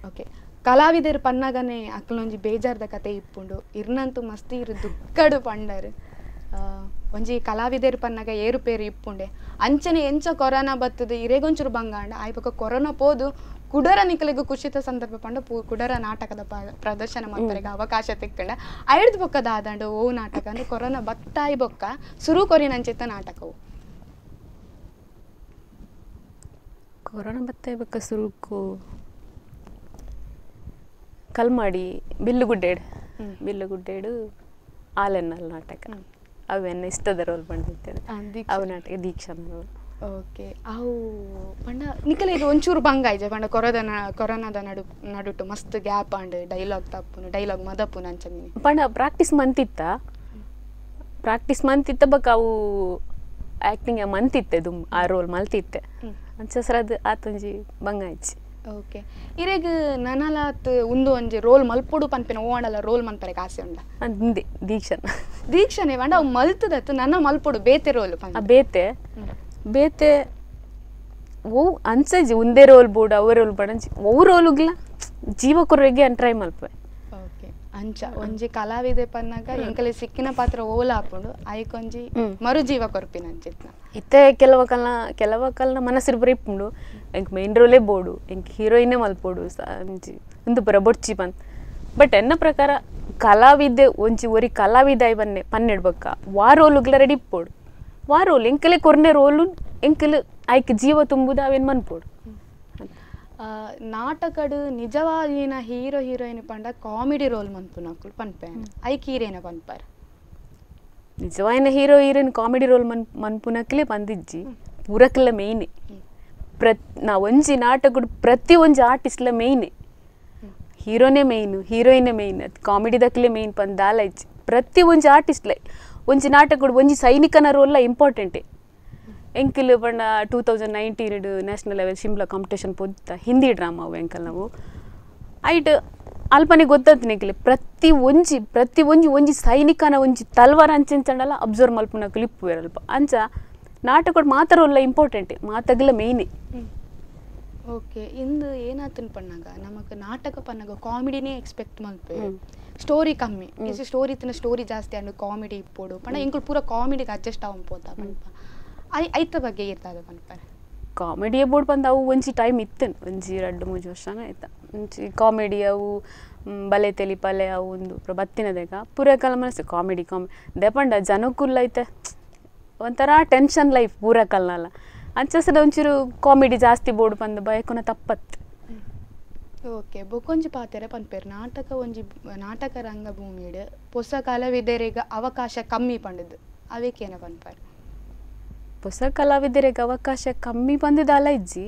ಓಕೆ, ಕಲಾವಿದರು ಪನ್ನಾಗನೆ ಅಕ್ಲೊಂಜಿ ಬೇಜಾರ್ದ ಕತೆ ಇಪ್ಪುಂಡು ಇರ್ನಂತೂ ಮಸ್ತಿ ಇರು ದುಕ್ಕಡು ಪಂಡರು ಒಂಜಿ ಕಲಾವಿದರು ಪನ್ನಾಗ ಏರುಪೇರು ಇಪ್ಪುಂಡೆ ಅಂಚನೆ ಎಂಚ ಕೊರೋನಾ ಬತ್ತದು ಇರೇಗೊಂಚೂರು ಬಂಗಾಂಡ ಆಯ್ಪಕ್ಕ ಕೊರೋನಾ ಪೋದು ಕುಡರ ನಿಕಲಿಗೂ ಖುಷಿತ ಸಂದರ್ಭ ಪಂಡ ಕುಡರ ನಾಟಕದ ಪ್ರದರ್ಶನ ಮಾಡ್ತಾರೆ ಅವಕಾಶ ತಿಕ್ಕಂಡ ಐಡ್ದು ಬೊಕ್ಕದ ಆದಂಡು ಓ ನಾಟಕ ಅಂದ್ರೆ ಕೊರೋನಾ ಬತ್ತಾಯಿ ಬೊಕ್ಕ ಸುರು ಕೊರಿನಂಚಿತ್ತ ನಾಟಕವು ಕೊರೋನಾ ಬತ್ತಾಯಿ ಬೊಕ್ಕ ಸುರುಕು ಕಲ್ಮಾಡಿ ಬಿಲ್ಲುಗುಡ್ಡೇಡು ಆಲೆನ್ನಲ್ ನಾಟಕ ಅವೆನ್ನ ಇಷ್ಟದ ರೋಲ್ ಬಂದಿದ್ದೇನೆ. ಅವು ನಾಟಕ ದೀಕ್ಷಾ ರೋಲ್ ಓಕೆ ಅವು ಪಂಡ ನಿಖಲೆ ಇದು ಒಂಚೂರು ಬಂಗ ಆಯ್ಜೆ ಪಂಡ ಕೊರೋನಾದ ನಡುಟು ಮಸ್ತ್ ಗ್ಯಾಪ್ ಅಂಡ್ ಡೈಲಾಗ್ ತಪ್ಪುನು ಡೈಲಾಗ್ ಮದಪ್ಪುನು ಅಂಚ ಪಂಡ ಪ್ರಾಕ್ಟೀಸ್ ಮಂತಿತ್ತ ಬಕ್ ಅವು ಆ್ಯಕ್ಟಿಂಗ್ ಮಂತಿತ್ತೆ ದುಮ್ ಆ ರೋಲ್ ಮಲ್ತಿತ್ತೆ ಅಂಚಸ್ರದ್ ಆತೊಂಜಿ ಬಂಗ ಆಯ್ಚಿ. ಓಕೆ ಇರೆಗ್ ನನಲಾತ್ ಉಂದು ಒಂಜಿ ರೋಲ್ ಮಲ್ಪೊಡು ಪನ್ಪಿನ ಓಣಲ ರೋಲ್ ಮನ್ಪರೆಗ್ ಆಸೆ ಉಂಡ ಅಂದೆ ದೀಕ್ಷನೆ ಪಂಡ ಅವು ಮಲ್ತದತ್ತು ನನ್ನ ಮಲ್ಪೊಡು ಬೇತೆ ರೋಲ್ ಬೇತೆ ಓ ಅನ್ಸಜಿ ಒಂದೇ ರೋಲ್ ಬೋರ್ಡ್ ಅವ ರೋಲ್ ಬಡಂಜಿ ಅವು ರೋಲುಗ್ಲ ಜೀವ ಕೊರ್ರೆಗೆ ಅನ್ ಟ್ರೈ ಮಲ್ಪೆ. ಓಕೆ ಅಂಚ ಒಂಜಿ ಕಲಾವಿದೆ ಪನ್ನಾಗ ಎಂಕಲೆ ಸಿಕ್ಕಿನ ಪಾತ್ರ ಓಲ ಹಾಕೊಂಡು ಆಯ್ಕೊಂಜಿ ಮರು ಜೀವ ಕೊರ್ಪಿನ ಅಂಚಿತ್ನ ಇತ್ತೆ ಕೆಲವ ಕಲ್ನ ಮನಸ್ಸಿರ್ ಬರೀಪುಂಡು ಎಂಕ್ ಮೇನ್ ರೋಲೇ ಬೋಡು ಎಂಕ್ ಹೀರೋಯಿನೇ ಮಲ್ಪೋಡು ಅಂಚಿ ಒಂದು ಪುರ ಬೊಡ್ಚಿ ಪಂದ್. ಬಟ್ ಎನ್ನ ಪ್ರಕಾರ ಕಲಾವಿದೆ ಒಂಜಿ ಒರಿ ಕಲಾವಿದ ಬನ್ನೆ ಪನ್ನೆಡ್ಬಕ್ಕ ವಾ ರೋಲುಗ್ಲ ರೆಡಿ ಇಪ್ಪೋಡು ವಾ ರೋಲ್ ಎಂಕಲೆ ಕೊರ್ನೆ ರೋಲು ಎಂಕಲ್ ಆಯ್ಕೆ ಜೀವ ತುಂಬುದು ಅವೇನು ಮನ್ಪೋಡು. ನಾಟಕಡು ನಿಜವಾಗಿನ ಹೀರೋಯಿನ್ ಪಂಡ ಕಾಮಿಡಿ ರೋಲ್ ಮನ್ಪುನಕುಲು ಪನ್ಪೆ ಐಕ್ ಹೀರೇನ ಪನ್ಪಾರ ನಿಜವಾಯಿನ ಹೀರೋಯಿನ್ ಕಾಮಿಡಿ ರೋಲ್ ಮನ್ಪುನಕ್ಲೆ ಬಂದಿಜ್ಜಿ ಪೂರಕ್ಲ ಮೇಯ್ನೆ ನಾ ಒಂಜಿ ನಾಟಕಡು ಪ್ರತಿ ಒಂಜಿ ಆರ್ಟಿಸ್ಟ್ಲ ಮೇಯ್ನೆ ಹೀರೋನೇ ಮೇಯ್ನು ಹೀರೋಯಿನೇ ಮೇಯ್ನ್ ಅದು ಕಾಮಿಡಿದಕ್ಲೆ ಮೇಯ್ನ್ ಪಂದಾಲ ಇಜ್ಜಿ ಪ್ರತಿ ಒಂಜಿ ಆರ್ಟಿಸ್ಟ್ಲ ಒಂಜಿ ನಾಟಕಡು ಒಂಜಿ ಸೈನಿಕನ ರೋಲ್ಲ ಇಂಪಾರ್ಟೆಂಟೇ. ಎಂಕಲ್ ಪಂಡ 2019 ನ್ಯಾಷನಲ್ ಲೆವೆಲ್ ಶಿಮ್ಲಾ ಕಾಂಪಿಟೇಷನ್ ಪೊದ್ದ ಹಿಂದಿ ಡ್ರಾಮಾ ಅವು ಎಂಕಲ್ ನಾವು ಐಟ್ ಅಲ್ಪನೆ ಗೊತ್ತಾಯ್ತು ನಿಕ್ಲಿ ಪ್ರತಿ ಒಂಜಿ ಒಂಜಿ ಸೈನಿಕನ ಒಂಜಿ ತಲ್ವಾರ ಅಂಚೆಂಚಂಡಲ್ಲ ಅಬ್ಸರ್ವ್ ಮಲ್ಪುನಕ್ಲಿ ಇಪ್ಪು ಅಲ್ಪ ಅಂಚ ನಾಟಕಡು ಮಾತಾರೋಲ್ಲ ಇಂಪಾರ್ಟೆಂಟೇ ಮಾತಾಗಲ ಮೇಯ್ನೆ. ಓಕೆ ಇಂದು ಏನಾತನ್ ಪಣ್ಣಾಗ ನಮಕ್ ನಾಟಕ ಪನ್ನಾಗ ಕಾಮಿಡಿನೇ ಎಕ್ಸ್ಪೆಕ್ಟ್ ಮಲ್ಪೆ ಸ್ಟೋರಿ ಕಮ್ಮಿ ಸ್ಟೋರಿ ಜಾಸ್ತಿ ಅಂಡ್ ಕಾಮಿಡಿ ಇಪ್ಪೋಡು ಪಂಡ ಎಂಕುಲು ಪೂರ ಕಾಮಿಡಿಗೆ ಅಡ್ಜಸ್ಟ್ ಆವನ್ ಪೋತ ಪನ್ಪ ಐತ ಬಗ್ಗೆ ಇರ್ತದ ಪನ್ಪರೆ ಕಾಮಿಡಿ ಬೋರ್ಡ್ ಬಂದು ಅವು ಒಂಜಿ ಟೈಮ್ ಇತ್ತೇನು ಒಂಜಿ 2-3 ವರ್ಷನ ಆಯ್ತಾ ಒಂಜಿ ಕಾಮಿಡಿ ಅವು ಬಲೆ ತೆಲಿ ಪಲೆ ಅವು ಒಂದು ಬತ್ತಿನದೇಗ ಪೂರ ಕಾಲ ಮನಸ್ಸು ಕಾಮಿಡಿ ದೆಪಂಡ ಜನಕ್ಕುಲ್ಲ ಐತೆ ಒಂಥರ ಟೆನ್ಷನ್ ಲೈಫ್ ಪೂರ ಕಾಲನಲ್ಲ ಅಂಚಸದ ಒಂಚೂರು ಕಾಮಿಡಿ ಜಾಸ್ತಿ ಬೋರ್ಡ್ ಬಂದು ಬಯಕೊನ ತಪ್ಪತ್ತು. ಓಕೆ ಬೊಕೊಂಜಿ ಪಾತೆರೆ ಪನ್ಪೇರು ನಾಟಕ ರಂಗಭೂಮಿಡ್ ಹೊಸ ಕಲಾವಿದರಿಗೆ ಅವಕಾಶ ಕಮ್ಮಿ ಪಂಡದು ಅವೇಕೇನ ಪನ್ಪಾರು ಹೊಸ ಕಲಾವಿದರಿಗೆ ಅವಕಾಶ ಕಮ್ಮಿ ಬಂದಿದ್ದಲ್ಲ ಇಜ್ಜಿ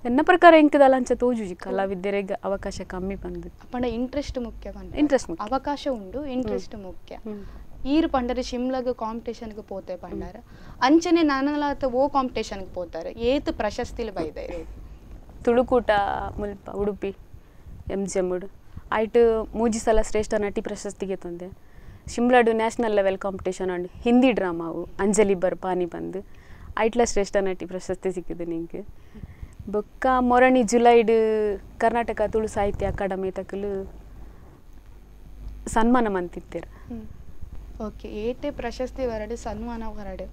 ನನ್ನ ಪ್ರಕಾರ ಎಂಕದಲ್ಲ ಅಂಚ ತೋಜುಜಿ ಕಲಾವಿದರಿಗೆ ಅವಕಾಶ ಕಮ್ಮಿ ಬಂದು ಪಂಡ ಇಂಟ್ರೆಸ್ಟ್ ಮುಖ್ಯ ಅವಕಾಶ ಉಂಡು ಇಂಟ್ರೆಸ್ಟ್ ಮುಖ್ಯ ಈರು ಪಂಡರೆ ಶಿಮ್ಲಾಗ ಕಾಂಪಿಟೇಷನ್ಗೆ ಪೋತೆ ಪಂಡಾರ ಅಂಚನೆ ನನಲಾತ ಓ ಕಾಂಪಿಟೇಷನ್ಗೆ ಪೋತಾರೆ ಏತ್ ಪ್ರಶಸ್ತಿಲು ಬೈದೆ ತುಳುಕೂಟ ಮುಲ್ಪ ಉಡುಪಿ MGM ಆಯ್ತು 3 ಸಲ ಶ್ರೇಷ್ಠ ನಟಿ ಪ್ರಶಸ್ತಿಗೆ ತಂದೆ. ಶಿಮ್ಲಾಡು ನ್ಯಾಷನಲ್ ಲೆವೆಲ್ ಕಾಂಪಿಟೇಷನ್ ಅಂಡ್ ಹಿಂದಿ ಡ್ರಾಮಾ ಅವು ಅಂಜಲಿ ಬರ್ಪಾನಿ ಬಂದು ಐಟ್ಲ ಶ್ರೇಷ್ಠ ನಟಿ ಪ್ರಶಸ್ತಿ ಸಿಕ್ಕಿದೆ ನಿಂಗೆ. ಬೊಕ್ಕ ಮೊರಣಿ ಜುಲೈಡ್ ಕರ್ನಾಟಕ ತುಳು ಸಾಹಿತ್ಯ ಅಕಾಡೆಮಿ ತಕಲು ಸನ್ಮಾನ ಮಂತಿತ್ತೇರು. ಓಕೆ ಏತೆ ಪ್ರಶಸ್ತಿ ಹೊರಡು ಸನ್ಮಾನ ಹೊರಡು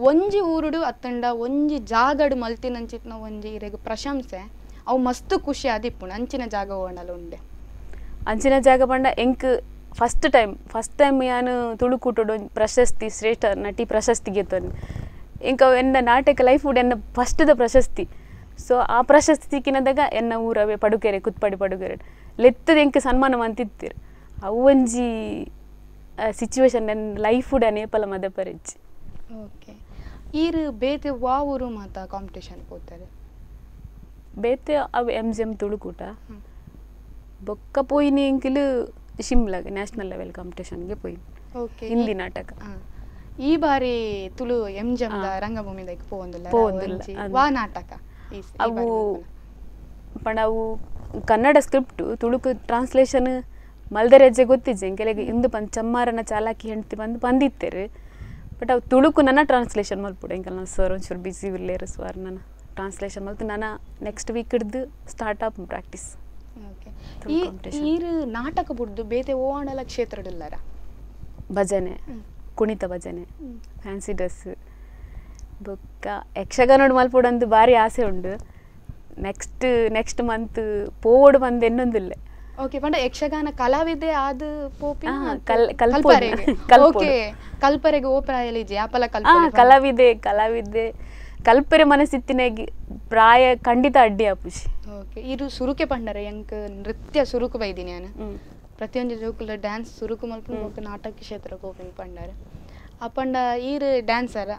ಒಂಜಿ ಊರುಡು ಅತ್ತಂಡ ಒಂಜಿ ಜಾಗಡು ಮಲ್ತಿನಂಚಿತ್ನ ಒಂಜಿ ಇರೆಗ್ ಪ್ರಶಂಸೆ ಅವು ಮಸ್ತ್ ಖುಷಿ ಆದಿಪ್ಪುಂಡು ಅಂಚಿನ ಜಾಗ ಓಣಲು ಉಂಡೆ ಅಂಚಿನ ಜಾಗ ಪಂಡ ಎಂಕ್ ಫಸ್ಟ್ ಟೈಮ್ ಯಾನು ತುಳುಕೂಟೋಡು ಪ್ರಶಸ್ತಿ ಶ್ರೇಷ್ಠ ನಟಿ ಪ್ರಶಸ್ತಿ ಗೆತ್ತೊಂದು ಎಂಕ ಎನ್ನ ನಾಟಕ ಲೈಫ್ ಉಡ್ ಎನ್ನ ಫಸ್ಟ್ದ ಪ್ರಶಸ್ತಿ. ಸೊ ಆ ಪ್ರಶಸ್ತಿ ಸಿಕ್ಕಿನದಾಗ ಎನ್ನ ಊರವೇ ಪಡುಕೆರೆ ಕುತ್ಪಡಿ ಪಡುಕೆರೆ ಲೆತ್ತದ ಎಂಕ ಸನ್ಮಾನ ಮಂತಿತ್ತೀರು ಅವು ಒಂಜಿ ಸಿಚುವೇಶನ್ ನನ್ನ ಲೈಫ್ ಉಡ್ ನೇಪಾಳ ಮಧ್ಯಪರಿಚ್. ಓಕೆ ಈರು ಬೇತೆ ವಾ ಊರು ಮಾತ ಕಾಂಪಿಟೇಷನ್ ಹೋಗ್ತಾರೆ ಬೇತೆ ಅವು MGM ತುಳುಕೂಟ ಬೊಕ್ಕ ಪೋಯಿನಿ ಎಂಕಿಲು ಶಿಮ್ಲಾಗೆ ನ್ಯಾಷನಲ್ ಲೆವೆಲ್ ಕಾಂಪಿಟೇಷನ್ಗೆ ಪೋಯಿನಿ. ಓಕೆ ಹಿಂದಿ ನಾಟಕ ಈ ಬಾರಿ ತುಳು MGM ರಂಗಭೂಮಿದಾಗ ಪೋವಂದಿಲ್ಲ ವಾ ನಾಟಕ ಅವು ಪಂಡ ಅವು ಕನ್ನಡ ಸ್ಕ್ರಿಪ್ಟ್ ತುಳುಕು ಟ್ರಾನ್ಸ್ಲೇಷನ್ ಮಲ್ದರೆಜ್ಜೆ ಗೊತ್ತಿಜ್ಜೆ ಎಂಕೆಲೆಗೆ ಇಂದು ಚಮ್ಮಾರನ ಚಾಲಾಕಿ ಹೆಂಡ್ತಿ ಬಂದಿತ್ತೇರು ಬಟ್ ಅವು ತುಳುಕು ನನ್ನ ಟ್ರಾನ್ಸ್ಲೇಷನ್ ಮಲ್ಪುಡು ಎಂಕಲ್ ನಾನು ಸರ್ ಒಂಚೂರು ಬಿಸಿ ಇರ್ಲೇರು ಸರ್ ನಾನು ಟ್ರಾನ್ಸ್ಲೇಷನ್ ಮಲ್ತು ನಾನು ನೆಕ್ಸ್ಟ್ ವೀಕ್ ಹಿಡ್ದು ಸ್ಟಾರ್ಟ್ ಆಪ್ ಪ್ರಾಕ್ಟೀಸ್. ಓಕೆ ಈರು ನಾಟಕ ಬಿಡ್ದು ಬೇತೆ ಓಣಲ ಕ್ಷೇತ್ರಡಿಲ್ಲಾರ ಭಜನೆ ಕುಣಿತ ಭಜನೆ ಫ್ಯಾನ್ಸಿ ಡ್ರೆಸ್ ಬೊಕ್ಕ ಯಕ್ಷಗಾನೋಡು ಮಲ್ಪೋಡಂದು ಭಾರಿ ಆಸೆ ಉಂಡು ನೆಕ್ಸ್ಟ್ ಮಂತ್ ಪೋವೋಡು ಬಂದು ಎನ್ನೊಂದಿಲ್ಲ. ಓಕೆ ಪಂಡ ಯಕ್ಷಗಾನ ಕಲಾವಿದೆ ಆದ ಪೋಪಿ ಕಲ್ಪರೆಗೆ ಓ ಪ್ರಾಯಲಿಜಿ ಆಪಲ ಕಲಾವಿದೆ ಕಲ್ಪರೆ ಮನಸ್ಸಿತ್ತಿನಾಗಿ ಪ್ರಾಯ ಖಂಡಿತ ಅಡ್ಡಿ ಆಪುಷಿ. ಓಕೆ ಇರು ಸುರುಕೆ ಪಂಡರೆ ಎಂಕ್ ನೃತ್ಯ ಸುರುಕು ಬೈದಿನಿ ನಾನು ಪ್ರತಿಯೊಂದು ಜೋಕುಲ ಡ್ಯಾನ್ಸ್ ಸುರುಕು ಮಲ್ಪು ನಾಟಕ ಕ್ಷೇತ್ರಕ್ಕೆ ಹೋಗಿ ಪಂಡಾರೆ ಅಪ್ಪಂಡ ಈರು ಡ್ಯಾನ್ಸರ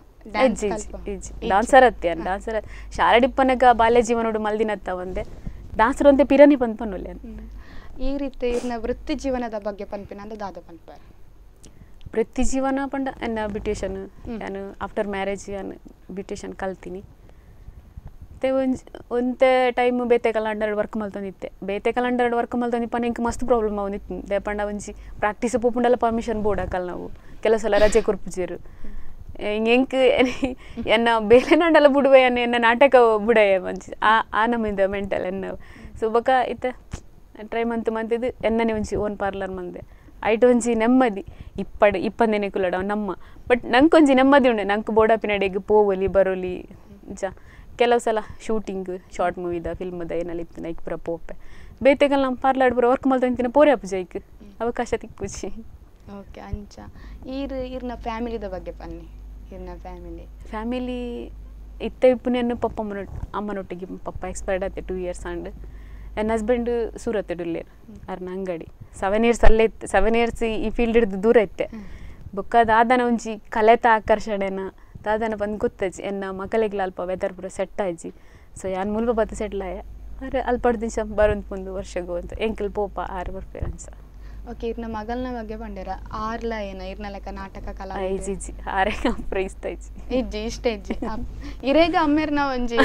ಇಜ್ಜಿ ಡಾನ್ಸರ್ ಅತ್ತೆ ಡಾನ್ಸರ್ ಶಾರಡಿಪ್ಪನಗ ಬಾಲ್ಯ ಜೀವನೋಡು ಮಲ್ದಿನತ್ತ ಒಂದೆ ಡಾನ್ಸರ್ ಒಂದೇ ಪಿರನಿ ಪನ್ಪನ್ನುಲ್ಲೆ ಈ ರೀತಿ ಇರ್ನ ವೃತ್ತಿ ಜೀವನದ ಬಗ್ಗೆ ಪನ್ಪಿನ ಅಂದ್ರೆ ದಾದ ಪನ್ಪಾರ ವೃತ್ತಿ ಜೀವನ ಪಂಡ ಎನ್ನ ಬ್ಯೂಟಿಷನ್ ನಾನು ಆಫ್ಟರ್ ಮ್ಯಾರೇಜ್ ಬ್ಯೂಟಿಷನ್ ಕಲ್ತೀನಿ ಮತ್ತೆ ಒಂದೇ ಟೈಮ್ ಬೇತೆಕಲ್ ಅಂಡರ್ ವರ್ಕ್ ಮಲ್ತೊಂದಿತ್ತೆ ಬೇತೆಕಲ್ ಅಂಡರ್ ವರ್ಕ್ ಮಲ್ತೊಂದಿಪ್ಪನ ಇಂಕ ಮಸ್ತ್ ಪ್ರಾಬ್ಲಮ್ ಅವನಿತ್ತು ದೇಪಂಡ ಒಂಜಿ ಪ್ರಾಕ್ಟೀಸ್ ಪೋಪುಂಡಲ್ಲ ಪರ್ಮಿಷನ್ ಬೋಡಾಕಲ್ ನಾವು ಕೆಲವು ಸಲ ರಜೆ ಕೊರ್ಪುಜೇರು ಹೆಂಗೆ ಎನ್ನ ಬೇಲೆ ನಾಡಲ್ಲ ಬಿಡುವೆ ಎನ್ನ ನಾಟಕ ಬುಡಯ ಮಂಚಿ ಆ ನಮ್ಮಿಂದ ಮೆಂಟಲ್ ಎನ್ನ ಸೊ ಬೊಕ ಇತ್ತೆ ಟ್ರೈ ಮಂತಿದ್ದು ಎನ್ನನೆ ಒಂಜಿ ಓನ್ ಪಾರ್ಲರ್ ಮಂದೆ ಐಟು ಒಂಜಿ ನೆಮ್ಮದಿ ಇಪ್ಪಂದೇನೆ ಕುಲಡ ನಮ್ಮ ಬಟ್ ನಂಗೆ ನೆಮ್ಮದಿ ಉಂಡೆ ನಂಗೆ ಬೋಡಾಪಿನಡೆಗೆ ಪೋವಲಿ ಬರೋಲಿ ಜಾ ಕೆಲವು ಸಲ ಶೂಟಿಂಗ್ ಶಾರ್ಟ್ ಮೂವಿದ ಫಿಲ್ಮದ ಏನಲ್ಲಿ ಇತ್ತು ನೈಕ್ ಪುರ ಪೋಪೆ ಬೇತೆಗಲ್ ನಮ್ಮ ಪಾರ್ಲಾಡ್ ಪುರ ವರ್ಕ್ ಮಲ್ತಂತಿನ ಪೋರೆ ಅಪ್ಪುಜೈಕ್ ಅವಕಾಶ ತಿಕ್ಕುಜಿ ಓಕೆ ಅಂಚ ಇರ್ನ ಫ್ಯಾಮಿಲಿದ ಬಗ್ಗೆ ಬನ್ನಿ ಇರ್ನ ಫ್ಯಾಮಿಲಿ ಇತ್ತೆ ಇಪ್ಪುನೆಯನ್ನು ಅಮ್ಮನೊಟ್ಟಿಗೆ ಪಪ್ಪ ಎಕ್ಸ್ಪೈರ್ಡ್ ಆಯ್ತು 2 years ಅಂಡ್ ನನ್ನ ಹಸ್ಬೆಂಡ್ ಸೂರತ್ ಇಡಲೇರು ಅರ್ನ ಅಂಗಡಿ 7 years ಅಲ್ಲೇ ಇತ್ತು 7 years ಈ ಫೀಲ್ಡ್ ಹಿಡಿದು ದೂರ ಇತ್ತೆ ಬೊಕ್ಕ ದಾದನ ಒಂಜಿ ಕಲೆತ ಆಕರ್ಷಣೆನ ದಾದನ ಬಂದು ಗೊತ್ತಜ್ಜಿ ಎನ್ನ ಮಕ್ಕಳಿಗೆ ಅಲ್ಪ ವೆದರ್ ಪೂರ ಸೆಟ್ ಆಯ್ಜಿ ಸೊ ಯಾನ್ ಮುಲ್ಪ ಬತ್ತು ಸೆಟ್ಲ್ ಆಯ ಅರೆ ಅಲ್ಪಡ್ ದಿವಸ ಬರೋಂದು ಒಂದು ವರ್ಷಗೋ ಅಂತ ಎಂಕಲ್ ಪೋಪ 6 ಬರ್ಪೇರು ಅನ್ಸ ಓಕೆ ಇರ್ನ ಮಗಲ್ನ ಬಗ್ಗೆ ಬಂದಿರ ಆರ್ಲ ಏನ ಇರ್ನ ಲೆಕ್ಕ ನಾಟಕ ಕಲಾ ಇಜ್ಜಿ ಆರೆಗ ಪ್ರೈಸ್ತಾ ಇಜ್ಜಿ ಇಷ್ಟ ಇಜ್ಜಿ ಇರೇಗ ಅಮ್ಮೇರ್ನ ಒಂಜಿ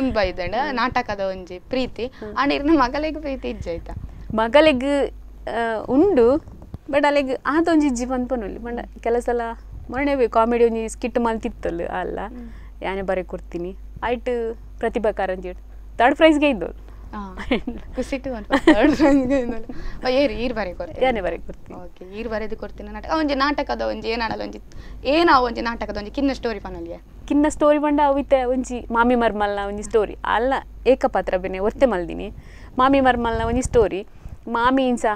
ಉಂದ್ ಬೈದಂಡ ನಾಟಕದ ಒಂಜಿ ಪ್ರೀತಿ ಅಂಡ್ ಇರ್ನ ಮಗಲಿಗೆ ಪ್ರೀತಿ ಇಜ್ಜಾಯ್ತಾ ಮಗಲಿಗೆ ಉಂಡು ಬಟ್ ಅಲ್ಲಿಗೆ ಆದೊಂಜಿ ಇಜ್ಜಿ ಪನ್ಪನುಲ್ಲಿ ಮಂಡ ಕೆಲವು ಸಲ ಮೊನ್ನೆ ಕಾಮಿಡಿ ಒಂಜಿ ಸ್ಕಿಟ್ ಮಲ್ತಿತ್ತಲ್ಲ ಅಲ್ಲ ಯಾನೇ ಬರೀ ಕೊಡ್ತೀನಿ ಆಯ್ತು ಪ್ರತಿಭಾ ಕಾರಂಜಿ 3rd ಪ್ರೈಸ್ಗೆ ಇದ್ದೋಳು ಖುಷಿಟ್ಟು ಈರ್ ಬರೀ ಕೊಡ್ತೀನಿ ಯಾನೇ ಬರೀ ಕೊಡ್ತೀನಿ ಓಕೆ ಈರ್ ಬರೆದು ಕೊಡ್ತೀನಿ ನಾಟಕ ಒಂಜಿ ನಾಟಕದ ಒಂಜಿ ಏನಾಡಲ್ಲ ಒಂಜಿ ಒಂಜಿ ನಾಟಕದ ಒಂಜಿ ಕಿನ್ನ ಸ್ಟೋರಿ ಪನಲ್ಯ ಕಿನ್ನ ಸ್ಟೋರಿ ಬಂಡ ಅವಿತ್ತೆ ಒಂಜಿ ಮಾಮಿ ಮರ್ಮಲ್ನ ಒಂಜಿ ಸ್ಟೋರಿ ಅಲ್ಲ ಏಕಪಾತ್ರ ಬೆನೆ ಒರ್ತೆ ಮಲ್ದಿನಿ ಮಾಮಿ ಮರ್ಮಲ್ನ ಒಂಜಿ ಸ್ಟೋರಿ ಮಾಮಿ ಇಂಸ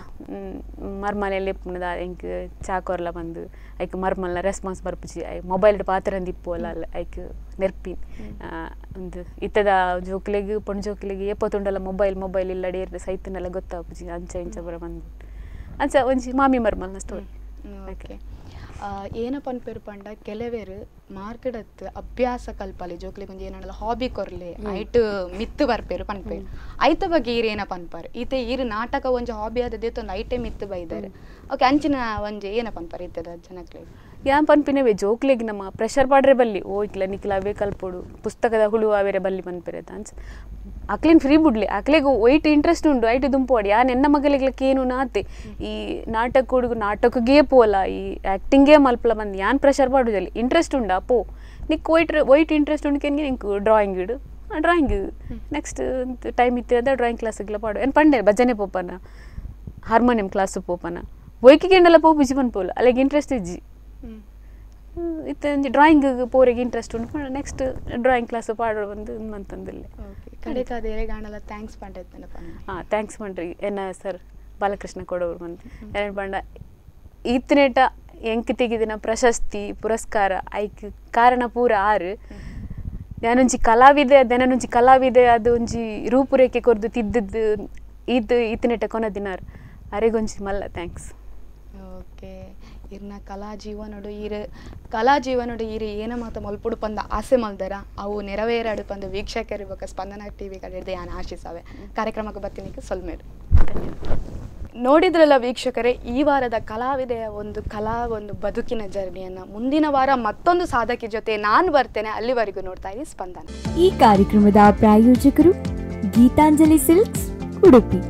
ಮರ್ಮಲೆಲ್ಲ ಎಪ್ಪುನದ ಎಂಕ್ ಚಾಕೋರ್ಲ ಬಂದು ಐಕ್ ಮರ್ಮಲ್ನ ರೆಸ್ಪಾನ್ಸ್ ಬರ್ಪುಜಿ ಮೊಬೈಲ್ ಪಾತ್ರ ದಿಪ್ಪು ಅಲ್ಲ ಐಕ್ ನೆರ್ಪಿ ಒಂದು ಇತ್ತದ ಜೋಕ್ಲೆಗ್ ಪೊಣ್ ಜೋಕ್ಲೆಗ್ ಏಪತ್ತುಂಡಲ್ಲ ಮೊಬೈಲ್ ಇಲ್ಲಡೆ ಸೈತನೆಲ್ಲ ಗೊತ್ತಾಪುಜಿ ಅಂಚ ಇಂಚ ಬರ ಬಂದು ಅಂಚ ಒಂಜಿ ಮಾಮಿ ಮರ್ಮಲ್ನ ಸ್ಟೋರಿ ಓಕೆ ಏನ ಪನ್ಪೇರು ಪಂಡ ಕೆಲವೇರು ಮಾರ್ಕೆಟ್ ಅಭ್ಯಾಸ ಕಲ್ಪಲಿ ಜೋಕ್ಲಿಗೆ ಒಂಜಿ ಏನಾಡಲ್ಲ ಹಾಬಿ ಕೊರ್ಲೆ ಐಟ್ ಮಿತ್ತು ಬರ್ಪೇರು ಪನ್ಪೇರು ಐತ ಬಗ್ಗೆ ಏನ ಪನ್ಪಾರು ಈತೆ ನಾಟಕ ಒಂಜಿ ಹಾಬಿ ಆದದ್ದು ಒಂದು ಐಟೆ ಮಿತ್ತು ಬೈದಾರೆ ಓಕೆ ಅಂಚಿನ ಒಂಜಿ ಏನ ಪನ್ಪಾರು ಇತ್ತದ ಜನಕ್ಲೆ ಯಾನ್ ಪನ್ಪಿನವೆ ಜೋಕ್ಲೆಗ್ ನಮ್ಮ ಪ್ರೆಷರ್ ಪಾಡ್ರೆ ಬಲ್ಲಿ ಓ ಇಕ್ಲ ಅವೇ ಕಲ್ಪೋಡು ಪುಸ್ತಕದ ಹುಳು ಅವೇರೆ ಬಲ್ಲಿ ಪನ್ಪೇರೆ ಅನ್ಸ ಅಕ್ಲೇನ್ ಫ್ರೀ ಬಿಡ್ಲಿ ಅಕ್ಲೆಗ್ ಒಯ್ಟ್ ಇಂಟ್ರೆಸ್ಟ್ ಉಂಡು ಐಟ್ ದುಂಪೋಡಿ ಯಾನ್ ಎನ್ನ ಮಗಲಿಗ್ಲಕ್ಕೆ ಏನು ನಾತೆ ಈ ನಾಟಕ ಹುಡುಗು ನಾಟಕಗೇ ಪೋಲ ಈ ಆ್ಯಕ್ಟಿಂಗೇ ಮಲ್ಪಲ ಬಂದು ಯಾನ್ ಪ್ರೆಷರ್ ಪಾಡುದಲ್ಲಿ ಇಂಟ್ರೆಸ್ಟ್ ಉಂಡಾ ಪೋ ನಿಕ್ ಒಯ್ಟ್ ಇಂಟ್ರೆಸ್ಟ್ ಉಂಡ್ಕೆನ್ಗೆ ನಿಂಕು ಡ್ರಾಯಿಂಗ್ ಇಡು ಡ್ರಾಯಿಂಗ್ ನೆಕ್ಸ್ಟ್ ಟೈಮ್ ಇತ್ತಿರದ ಡ್ರಾಯಿಂಗ್ ಕ್ಲಾಸಿಗೆಲ್ಲ ಪಾಡು ಏನು ಪಂಡೆ ಭಜನೆ ಪೋಪನ ಹಾರ್ಮೋನಿಯಂ ಕ್ಲಾಸು ಪೋಪನ ಒಯ್ಕಿಗೆಂಡೆಲ್ಲ ಪೋ ಬಿಜಿ ಪನ್ಪೋಲ ಅಲ್ಲಿಗೆ ಇಂಟ್ರೆಸ್ಟ್ ಇಜ್ಜಿ ಇತ್ತೆ ಡ್ರಾಯಿಂಗ್ ಪೋರೆಗೆ ಇಂಟ್ರೆಸ್ಟ್ ಉಂಟು ನೆಕ್ಸ್ಟ್ ಡ್ರಾಯಿಂಗ್ ಕ್ಲಾಸ್ ಪಾಡೋಡು ಬಂದು ಮಂತಂದಿಲ್ಲ ಥ್ಯಾಂಕ್ಸ್ ಮಾಡ್ರಿ ಎನ್ನ ಸರ್ ಬಾಲಕೃಷ್ಣ ಕೊಡೋರು ಬಂದು ಏನು ಪಂಡ ಈತನೇಟ ಎಂಕ್ ತೆಗಿದಿನ ಪ್ರಶಸ್ತಿ ಪುರಸ್ಕಾರ ಐಕ್ ಕಾರಣ ಪೂರ 6 ನಾನೊಂಜಿ ಕಲಾವಿದೆ ಅದು ಒಂಜಿ ರೂಪುರೇಖೆ ಕೊರ್ದು ತಿದ್ದದ್ದು ಈತನೇಟ ಕೊನ ದಿನಾರು ಅರೆಗೊಂಜಿ ಮಲ್ಲ ಥ್ಯಾಂಕ್ಸ್ ಓಕೆ ಇರ್ನ ಕಲಾ ಜೀವನೋಡು ಏನ ಮಾತ ಮಲ್ಪುಡು ಪಂದ ಆಸೆ ಮಲ್ದರ ಅವು ನೆರವೇರಾಡು ಪಂದ ವೀಕ್ಷಕರು ಇವಾಗ ಸ್ಪಂದನ ಟಿವಿ ಕಡೆ ಯಾನ್ ಆಶಿಸಾವೆ ಕಾರ್ಯಕ್ರಮಕ್ಕೆ ಬರ್ತೀನಿ ಸೊಲ್ಮೇರು ನೋಡಿದ್ರಲ್ಲ ವೀಕ್ಷಕರೇ ಈ ವಾರದ ಕಲಾವಿದೆಯ ಒಂದು ಬದುಕಿನ ಜರ್ನಿಯನ್ನ ಮುಂದಿನ ವಾರ ಮತ್ತೊಂದು ಸಾಧಕಿ ಜೊತೆ ನಾನು ಬರ್ತೇನೆ ಅಲ್ಲಿವರೆಗೂ ನೋಡ್ತಾ ಇರಿ ಸ್ಪಂದನ ಈ ಕಾರ್ಯಕ್ರಮದ ಪ್ರಾಯೋಜಕರು ಗೀತಾಂಜಲಿ ಸಿಲ್ಕ್ಸ್ ಉಡುಪಿ.